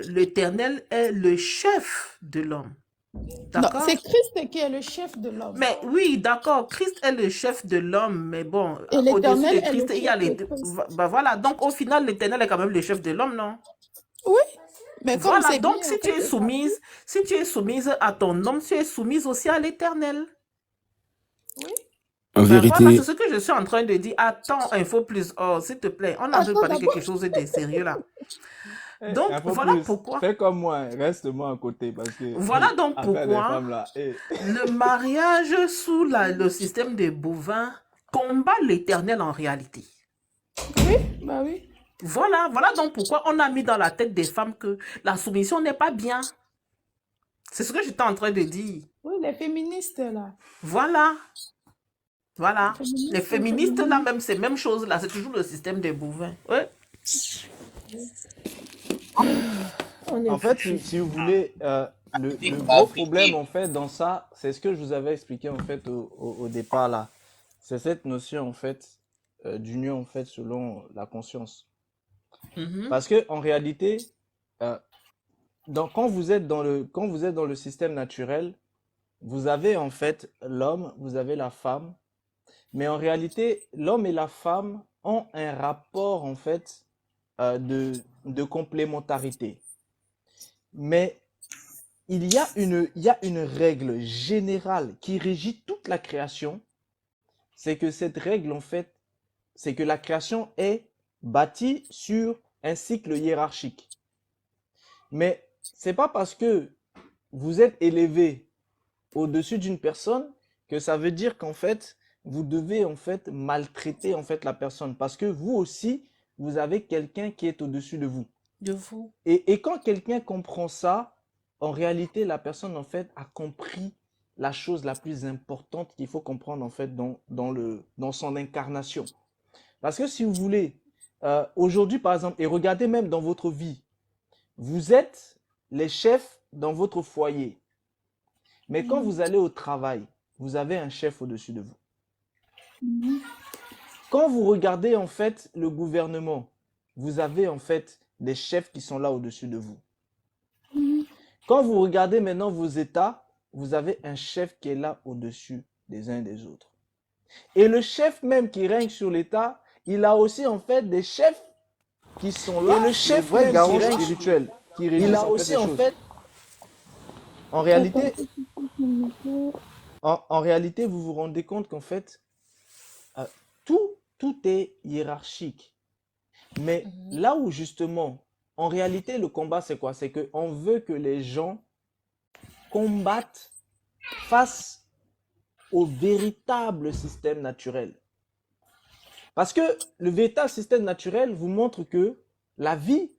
Speaker 5: l'Éternel est le chef de l'homme.
Speaker 2: Non,
Speaker 5: D'accord?
Speaker 2: c'est Christ qui est le chef de l'homme.
Speaker 5: Mais oui, d'accord, Christ est le chef de l'homme, mais bon,
Speaker 2: Et
Speaker 5: au-dessus
Speaker 2: l'éternel
Speaker 5: de
Speaker 2: est le
Speaker 5: Christ, il y a
Speaker 2: chef
Speaker 5: les
Speaker 2: de
Speaker 5: deux.
Speaker 2: Christ.
Speaker 5: Bah voilà, donc au final, l'Éternel est quand même le chef de l'homme, non?
Speaker 2: Oui, mais comme
Speaker 5: Voilà,
Speaker 2: c'est bien
Speaker 5: donc
Speaker 2: en fait établi,
Speaker 5: si tu es soumise à ton homme, tu es soumise aussi à l'Éternel.
Speaker 2: oui.
Speaker 3: En
Speaker 5: Ben voilà, c'est
Speaker 3: vérité,
Speaker 5: ce que je suis en train de dire. Attends, Info Plus. Oh, s'il te plaît, on a envie de
Speaker 2: Attends
Speaker 5: parler
Speaker 2: d'abord.
Speaker 5: quelque chose de sérieux là.
Speaker 1: Eh,
Speaker 5: Donc,
Speaker 1: un peu
Speaker 5: voilà
Speaker 1: plus,
Speaker 5: pourquoi.
Speaker 1: fais comme moi, reste-moi à côté parce que
Speaker 5: Voilà donc
Speaker 1: affaire des
Speaker 5: pourquoi
Speaker 1: femmes là.
Speaker 5: le mariage sous le système des bovins combat l'Éternel en réalité.
Speaker 2: Oui, bah oui.
Speaker 5: Voilà donc pourquoi on a mis dans la tête des femmes que la soumission n'est pas bien. C'est ce que j'étais en train de dire.
Speaker 2: Oui, les féministes là.
Speaker 5: Voilà. Les
Speaker 2: Les
Speaker 5: féministes là,
Speaker 2: féministes.
Speaker 5: même, c'est même chose là, c'est toujours le système des bovins. Ouais. On est
Speaker 1: En fait,
Speaker 5: foutus.
Speaker 1: si vous voulez, le gros problème en fait dans ça, c'est ce que je vous avais expliqué en fait au départ là. C'est cette notion en fait d'union en fait selon la conscience.
Speaker 5: Mhm.
Speaker 1: Parce que en réalité, euh, quand vous êtes dans le système naturel, vous avez en fait l'homme, vous avez la femme, mais en réalité, l'homme et la femme ont un rapport en fait de complémentarité. Mais il y a une règle générale qui régit toute la création, c'est que cette règle en fait, c'est que la création est bâtie sur un cycle hiérarchique. Mais c'est pas parce que vous êtes élevé au-dessus d'une personne que ça veut dire qu'en fait vous devez en fait maltraiter en fait la personne parce que vous aussi vous avez quelqu'un qui est au-dessus de vous.
Speaker 5: De vous.
Speaker 1: Et quand quelqu'un comprend ça, en réalité la personne en fait a compris la chose la plus importante qu'il faut comprendre en fait dans son incarnation. Parce que si vous voulez, aujourd'hui par exemple, et regardez même dans votre vie, vous êtes les chefs dans votre foyer. Mais quand vous allez au travail, vous avez un chef au-dessus de vous. Quand vous regardez en fait le gouvernement, vous avez en fait des chefs qui sont là au-dessus de vous. Quand vous regardez maintenant vos États, vous avez un chef qui est là au-dessus des uns des autres. Et le chef même qui règne sur l'État, il a aussi en fait des chefs qui sont là, le chef vrai garant spirituel, qui régissent en fait les choses. En réalité, en réalité, vous vous rendez compte qu'en fait, euh, tout est hiérarchique. Mais
Speaker 5: Mhm.
Speaker 1: là où justement, en réalité, le combat, c'est quoi? C'est qu'on veut que les gens combattent face au véritable système naturel. Parce que le véritable système naturel vous montre que la vie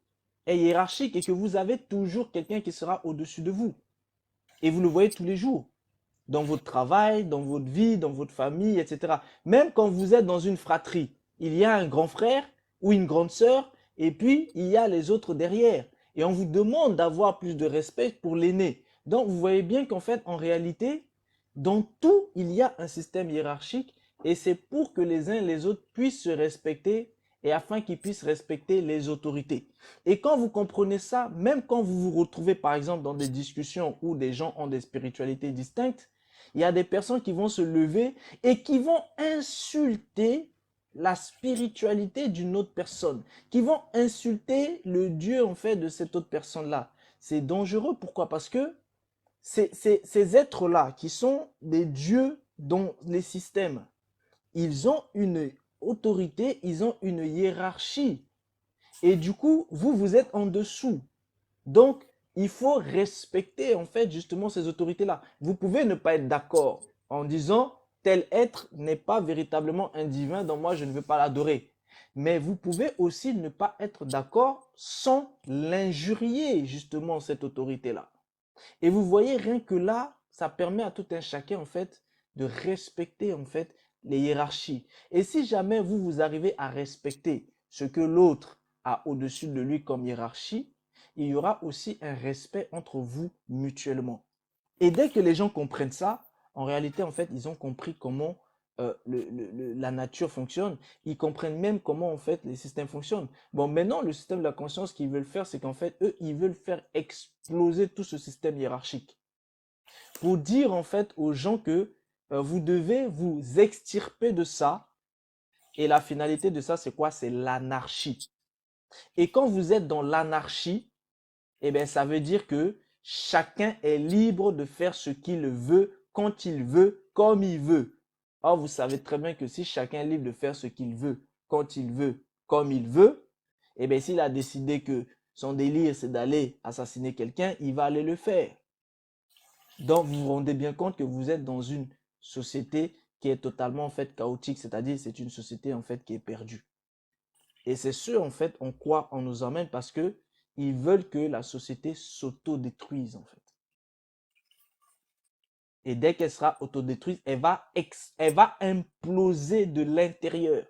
Speaker 1: est hiérarchique et que vous avez toujours quelqu'un qui sera au-dessus de vous. Et vous le voyez tous les jours, dans votre travail, dans votre vie, dans votre famille, etc. Même quand vous êtes dans une fratrie, il y a un grand frère ou une grande sœur, et puis il y a les autres derrière. Et on vous demande d'avoir plus de respect pour l'aîné. Donc vous voyez bien qu'en fait, en réalité, dans tout, il y a un système hiérarchique, et c'est pour que les uns et les autres puissent se respecter et afin qu'ils puissent respecter les autorités. Et quand vous comprenez ça, même quand vous vous retrouvez par exemple dans des discussions où des gens ont des spiritualités distinctes, il y a des personnes qui vont se lever et qui vont insulter la spiritualité d'une autre personne, qui vont insulter le Dieu en fait de cette autre personne-là. C'est dangereux. Pourquoi? Parce que ces êtres-là, qui sont des dieux dans les systèmes, ils ont une autorité, ils ont une hiérarchie. Et du coup, vous êtes en dessous. Donc, il faut respecter en fait justement ces autorités-là. Vous pouvez ne pas être d'accord en disant tel être n'est pas véritablement un divin, donc moi je ne veux pas l'adorer. Mais vous pouvez aussi ne pas être d'accord sans l'injurier justement cette autorité-là. Et vous voyez rien que là, ça permet à tout un chacun en fait de respecter en fait les hiérarchies. Et si jamais vous arrivez à respecter ce que l'autre a au-dessus de lui comme hiérarchie, il y aura aussi un respect entre vous mutuellement. Et dès que les gens comprennent ça, en réalité, en fait, ils ont compris comment la nature fonctionne. Ils comprennent même comment, en fait, les systèmes fonctionnent. Bon, maintenant, le système de la conscience qu'ils veulent faire, c'est qu'en fait, eux, ils veulent faire exploser tout ce système hiérarchique. Pour dire, en fait, aux gens que vous devez vous extirper de ça. Et la finalité de ça, c'est quoi? C'est l'anarchie. Et quand vous êtes dans l'anarchie, eh bien, ça veut dire que chacun est libre de faire ce qu'il veut, quand il veut, comme il veut. Or, vous savez très bien que si chacun est libre de faire ce qu'il veut, quand il veut, comme il veut, eh bien, s'il a décidé que son délire, c'est d'aller assassiner quelqu'un, il va aller le faire. Donc, vous vous rendez bien compte que vous êtes dans une société qui est totalement, en fait, chaotique, c'est-à-dire c'est une société, en fait, qui est perdue. Et c'est ce, en fait, en quoi on nous emmène parce que ils veulent que la société s'autodétruise, en fait. Et dès qu'elle sera autodétruite, elle va imploser de l'intérieur.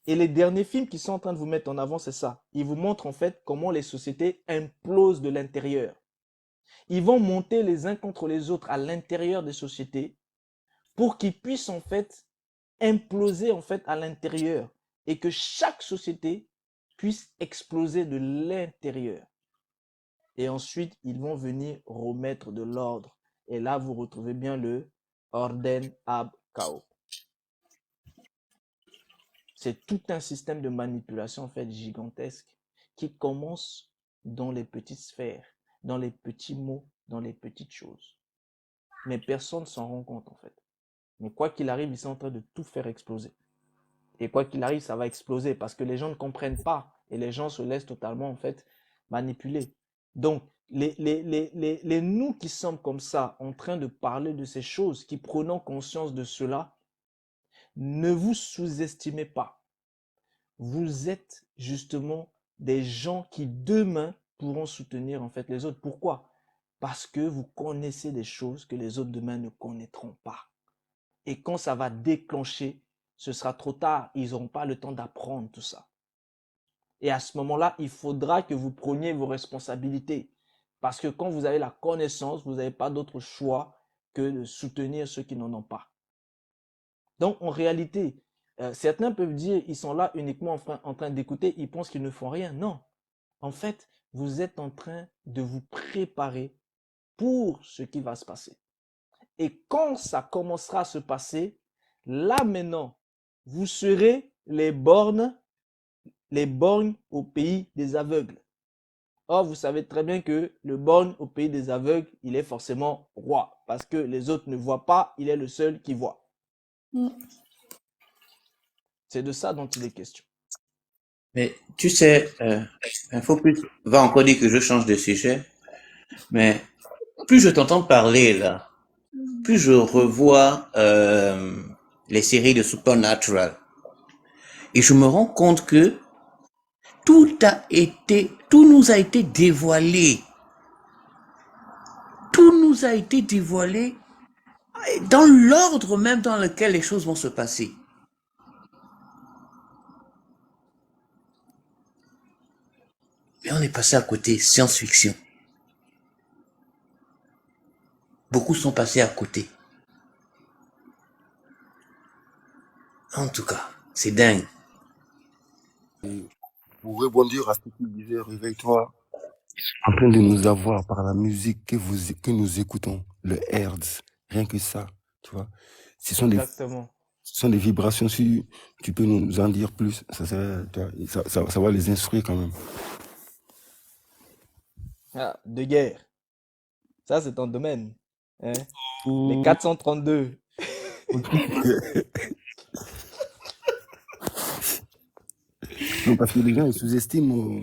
Speaker 1: Et les derniers films qui sont en train de vous mettre en avant, c'est ça. Ils vous montrent en fait comment les sociétés implosent de l'intérieur. Ils vont monter les uns contre les autres à l'intérieur des sociétés pour qu'ils puissent en fait imploser en fait à l'intérieur et que chaque société puisse exploser de l'intérieur. Et ensuite, ils vont venir remettre de l'ordre. Et là, vous retrouvez bien le Orden ab Chaos. C'est tout un système de manipulation en fait gigantesque qui commence dans les petites sphères, dans les petits mots, dans les petites choses. Mais personne ne s'en rend compte en fait. Mais quoi qu'il arrive, ils sont en train de tout faire exploser. Et quoi qu'il arrive, ça va exploser parce que les gens ne comprennent pas et les gens se laissent totalement en fait manipuler. Donc, les nous qui sommes comme ça, en train de parler de ces choses, qui prenons conscience de cela, ne vous sous-estimez pas. Vous êtes justement des gens qui demain pourront soutenir en fait les autres. Pourquoi? Parce que vous connaissez des choses que les autres demain ne connaîtront pas. Et quand ça va déclencher, ce sera trop tard. Ils n'auront pas le temps d'apprendre tout ça. Et à ce moment-là, il faudra que vous preniez vos responsabilités. Parce que quand vous avez la connaissance, vous n'avez pas d'autre choix que de soutenir ceux qui n'en ont pas. Donc, en réalité, certains peuvent dire ils sont là uniquement en train d'écouter, ils pensent qu'ils ne font rien. Non. En fait, vous êtes en train de vous préparer pour ce qui va se passer. Et quand ça commencera à se passer, là maintenant, vous serez les borgnes au pays des aveugles. Or, vous savez très bien que le borgne au pays des aveugles, il est forcément roi. Parce que les autres ne voient pas, il est le seul qui voit.
Speaker 2: Mm.
Speaker 1: C'est de ça dont il est question.
Speaker 6: Mais tu sais, Info Plus va encore dire que je change de sujet, mais plus je t'entends parler là, plus je revois les séries de Supernatural. Et je me rends compte que tout nous a été dévoilé. Tout nous a été dévoilé dans l'ordre même dans lequel les choses vont se passer. Mais on est passé à côté, science-fiction. Beaucoup sont passés à côté. En tout cas, c'est dingue.
Speaker 3: Pour rebondir à ce qu'il disait, réveille-toi, en train de nous avoir par la musique que nous écoutons, le hertz, rien que ça, tu vois. Ce sont
Speaker 1: Exactement.
Speaker 3: des vibrations, si tu peux nous en dire plus, ça va les instruire quand même.
Speaker 1: Ah, de guerre. Ça, c'est ton domaine. Hein? Les 432.
Speaker 3: Non, parce que les gens, ils sous-estiment,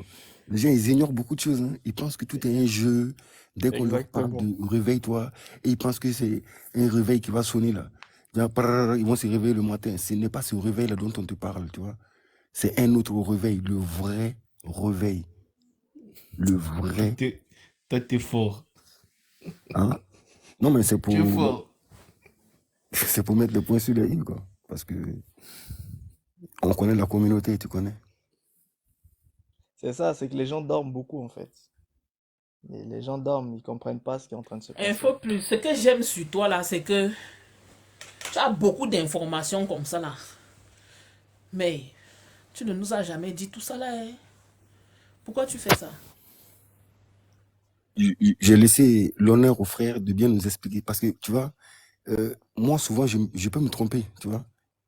Speaker 3: les gens, ils ignorent beaucoup de choses. Hein. Ils pensent que tout est un jeu. Dès qu'on leur parle
Speaker 1: Exactement.
Speaker 3: de réveille-toi, et ils pensent que c'est un réveil qui va sonner là. Genre, prrr, ils vont se réveiller le matin. Ce n'est pas ce réveil-là dont on te parle, tu vois. C'est un autre réveil, le vrai réveil. Le vrai.
Speaker 7: Toi, t'es fort.
Speaker 3: Hein? Non, mais c'est pour,
Speaker 7: Tu es fort.
Speaker 3: c'est pour mettre le point sur les i, quoi. Parce que on connaît la communauté, tu connais.
Speaker 1: C'est ça, c'est que les gens dorment beaucoup en fait. Et les gens dorment, ils comprennent pas ce qui est en train de se passer.
Speaker 5: Info Plus, ce que j'aime sur toi là, c'est que tu as beaucoup d'informations comme ça là. Mais tu ne nous as jamais dit tout ça là. Hein? Pourquoi tu fais ça?
Speaker 3: J'ai laissé l'honneur aux frères de bien nous expliquer. Parce que, tu vois, moi, souvent, je peux me tromper, tu vois.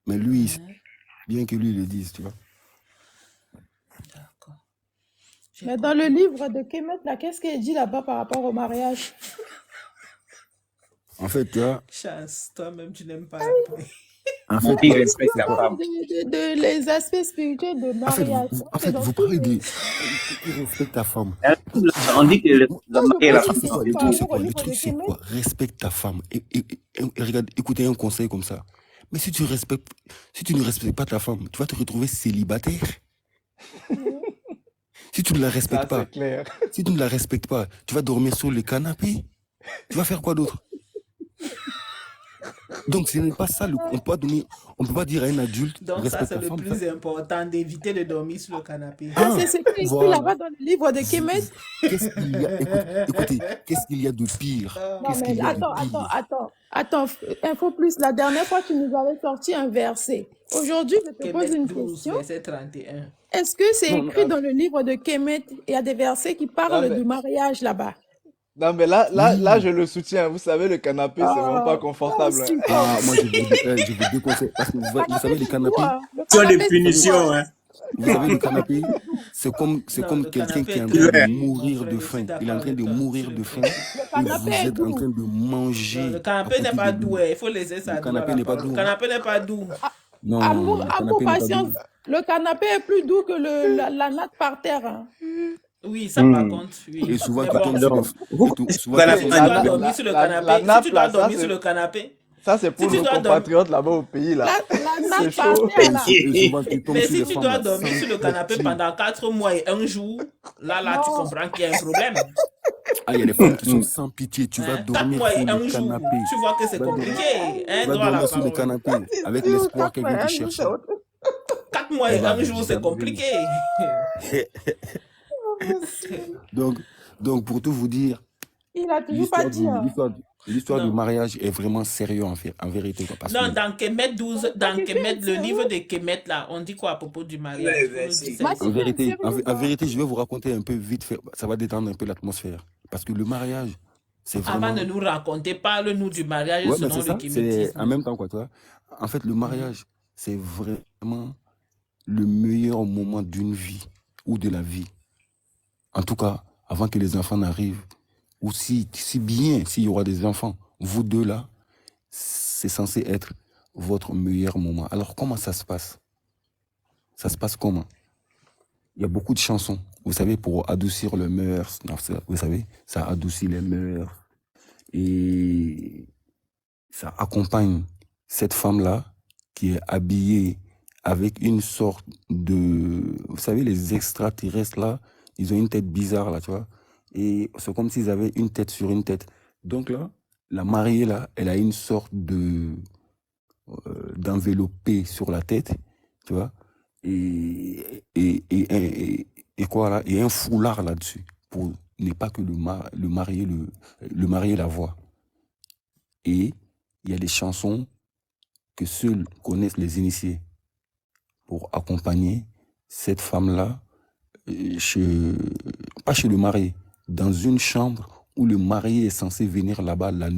Speaker 3: Mais lui, c'est bien que lui le dise, tu vois.
Speaker 5: D'accord.
Speaker 2: Mais dans le livre de Kemet, là, qu'est-ce qu'il dit là-bas par rapport au mariage?
Speaker 3: En fait, tu vois,
Speaker 5: Chasse, toi-même tu n'aimes pas la paix.
Speaker 3: en fait,
Speaker 4: Il respecte la
Speaker 2: On
Speaker 4: femme.
Speaker 2: parle de les aspects spirituels de
Speaker 3: en fait,
Speaker 2: mariage. C'est dans
Speaker 3: vous
Speaker 2: tous
Speaker 3: parlez
Speaker 2: les-
Speaker 3: de... Tu respectes ta femme.
Speaker 6: On dit que le
Speaker 2: Moi, je
Speaker 6: mari et la
Speaker 2: pense
Speaker 6: femme
Speaker 2: que
Speaker 6: sont
Speaker 2: c'est
Speaker 3: Le
Speaker 2: par
Speaker 3: truc, c'est
Speaker 2: rapport au
Speaker 3: quoi? Le
Speaker 2: livre de
Speaker 3: truc, c'est
Speaker 2: Kemet.
Speaker 3: quoi? Respecte ta femme. Et regarde, écoutez un conseil comme ça. Mais si tu ne respectes pas ta femme, tu vas te retrouver célibataire. Si tu ne la respectes
Speaker 1: Ça,
Speaker 3: pas,
Speaker 1: c'est clair.
Speaker 3: si tu ne la respectes pas, tu vas dormir sur le canapé. Tu vas faire quoi d'autre? Donc, ce n'est pas ça. On peut pas dire à un adulte,
Speaker 5: Donc ça
Speaker 3: respecte
Speaker 5: c'est
Speaker 3: ta
Speaker 5: le
Speaker 3: femme.
Speaker 5: plus important, d'éviter de dormir sur le canapé.
Speaker 2: Ça, c'est ce qui est écrit
Speaker 3: Voilà.
Speaker 2: là-bas dans le livre de Kemet.
Speaker 3: Qu'est-ce qu'il y a? Écoutez, qu'est-ce qu'il y a de pire?
Speaker 2: Non,
Speaker 3: Qu'est-ce
Speaker 2: mais
Speaker 3: qu'il y a de
Speaker 2: attends, Info Plus, la dernière fois, tu nous avais sorti un verset. Aujourd'hui, je te pose
Speaker 5: Kemet
Speaker 2: une
Speaker 5: 12,
Speaker 2: question.
Speaker 5: verset 31.
Speaker 2: Est-ce que c'est
Speaker 3: Non,
Speaker 2: écrit dans le livre de Kemet? Il y a des versets qui parlent
Speaker 1: mais-
Speaker 2: du mariage là-bas.
Speaker 1: Non, mais là,
Speaker 3: Oui.
Speaker 1: je le soutiens. Vous savez, le canapé, c'est vraiment pas confortable.
Speaker 2: aussi,
Speaker 3: Ah, moi, je vous déconseille. Parce que vous savez, les canapés,
Speaker 2: Le
Speaker 4: Sur des
Speaker 2: canapé, c'est
Speaker 4: punitions,
Speaker 2: quoi?
Speaker 4: hein.
Speaker 3: vous savez, le canapé, c'est comme
Speaker 5: Non, le
Speaker 3: quelqu'un
Speaker 5: canapé
Speaker 3: qui est
Speaker 5: est
Speaker 3: en
Speaker 5: très
Speaker 3: train de
Speaker 5: doux, mon
Speaker 3: mourir
Speaker 5: frère,
Speaker 3: de
Speaker 5: je suis
Speaker 3: faim. Il est
Speaker 5: d'accord
Speaker 3: en train
Speaker 5: avec
Speaker 3: de
Speaker 5: toi
Speaker 3: mourir
Speaker 5: sur
Speaker 3: de
Speaker 5: le
Speaker 3: faim.
Speaker 2: Le
Speaker 3: Et
Speaker 2: canapé
Speaker 3: vous
Speaker 2: est
Speaker 3: êtes en
Speaker 2: doux.
Speaker 3: train de manger.
Speaker 5: Non, le
Speaker 3: à
Speaker 5: canapé
Speaker 3: côté
Speaker 5: n'est pas
Speaker 3: de
Speaker 5: doux,
Speaker 3: lui.
Speaker 5: il faut laisser ça
Speaker 3: Le
Speaker 5: doux à
Speaker 3: canapé
Speaker 5: la
Speaker 3: n'est pas
Speaker 5: parole.
Speaker 3: doux.
Speaker 5: Le canapé n'est pas doux.
Speaker 3: Non,
Speaker 2: Amour,
Speaker 3: le
Speaker 2: amour,
Speaker 3: canapé n'est pas
Speaker 2: patience.
Speaker 3: doux.
Speaker 2: Le canapé est plus doux que la natte par terre. Hein.
Speaker 5: Oui, ça par contre, oui.
Speaker 3: Et souvent,
Speaker 5: Mais
Speaker 3: tu
Speaker 5: bon,
Speaker 3: tombes sur
Speaker 6: Alors,
Speaker 3: les...
Speaker 6: vous
Speaker 3: et
Speaker 6: connaissez
Speaker 3: souvent,
Speaker 6: le
Speaker 3: tu
Speaker 5: si
Speaker 3: tombes
Speaker 5: tu
Speaker 3: sur
Speaker 5: dois
Speaker 3: les...
Speaker 5: dormir sur le
Speaker 1: la
Speaker 5: canapé, si
Speaker 1: nappe,
Speaker 5: tu dois
Speaker 1: là, ça,
Speaker 5: dormir
Speaker 1: c'est-
Speaker 5: sur le canapé,
Speaker 1: Ça, c'est pour
Speaker 5: Si tu
Speaker 1: nos
Speaker 5: dois
Speaker 1: compatriotes là-bas au pays, là.
Speaker 2: La natte
Speaker 1: C'est
Speaker 2: par
Speaker 1: chaud.
Speaker 2: terre, là.
Speaker 3: Et souvent, tu tombes
Speaker 5: mais
Speaker 3: sur
Speaker 5: si
Speaker 3: les
Speaker 5: tu
Speaker 3: femmes
Speaker 5: dois
Speaker 3: là,
Speaker 5: dormir
Speaker 3: sans
Speaker 5: sur le canapé
Speaker 3: pitié.
Speaker 5: pendant 4 mois et 1 jour, là, tu
Speaker 2: Non.
Speaker 5: comprends qu'il y a un problème.
Speaker 3: Ah, il y a des femmes qui sont sans pitié. Tu vas
Speaker 5: Hein? 4
Speaker 3: dormir
Speaker 5: mois
Speaker 3: sur
Speaker 5: et
Speaker 3: le
Speaker 5: 1 jour,
Speaker 3: canapé.
Speaker 5: tu vois que c'est
Speaker 3: Tu vas dormir-
Speaker 5: compliqué. Hein,
Speaker 3: tu vas
Speaker 5: droit à la
Speaker 3: dormir sur le
Speaker 5: parole.
Speaker 3: canapé avec
Speaker 2: C'est
Speaker 3: l'espoir
Speaker 2: sûr,
Speaker 3: qu'elle vient
Speaker 2: ouais,
Speaker 3: te
Speaker 2: un
Speaker 3: chercher.
Speaker 2: jour,
Speaker 5: 4 mois
Speaker 3: Eh
Speaker 5: et
Speaker 3: ben,
Speaker 5: 1 jour, c'est
Speaker 3: j'abuse.
Speaker 5: compliqué.
Speaker 3: Donc, pour tout vous dire,
Speaker 2: Il a toujours pas dit. Hein.
Speaker 3: l'histoire du
Speaker 5: Non.
Speaker 3: mariage est vraiment sérieux en vérité. Quoi, parce
Speaker 5: Non,
Speaker 3: que,
Speaker 5: dans Kemet 12, dans
Speaker 2: Qu'est-ce
Speaker 5: Kemet,
Speaker 2: que
Speaker 5: le
Speaker 2: c'est,
Speaker 5: livre
Speaker 2: hein?
Speaker 5: de Kemet, là, on dit quoi à propos du mariage?
Speaker 4: Ouais,
Speaker 5: Faut nous
Speaker 4: merci.
Speaker 5: dire ça
Speaker 2: Bah,
Speaker 5: ici.
Speaker 3: en vérité,
Speaker 2: sérieux,
Speaker 3: en vérité, je vais vous raconter un peu vite fait. Ça va détendre un peu l'atmosphère. Parce que le mariage, c'est vraiment...
Speaker 5: Avant de nous raconter, parle-nous du mariage
Speaker 3: Ouais, mais
Speaker 5: selon
Speaker 3: c'est
Speaker 5: le
Speaker 3: ça, c'est
Speaker 5: kémétisme.
Speaker 3: en même temps, quoi, toi. En fait, le mariage, c'est vraiment le meilleur moment d'une vie ou de la vie. En tout cas, avant que les enfants n'arrivent, ou si bien s'il y aura des enfants, vous deux là, c'est censé être votre meilleur moment. Alors comment ça se passe? Ça se passe comment? Il y a beaucoup de chansons, vous savez, pour adoucir le mœurs. Non, vous savez, ça adoucit les mœurs. Et ça accompagne cette femme-là qui est habillée avec une sorte de... Vous savez, les extraterrestres, là, ils ont une tête bizarre, là, tu vois. Et c'est comme s'ils avaient une tête sur une tête. Donc là, la mariée, là, elle a une sorte d'enveloppé sur la tête, tu vois. Et quoi, là? Et un foulard là-dessus, pour ne pas que le marié la voie. Et il y a des chansons que seuls connaissent les initiés pour accompagner cette femme-là, pas chez le marié, dans une chambre où le marié est censé venir là-bas la nuit.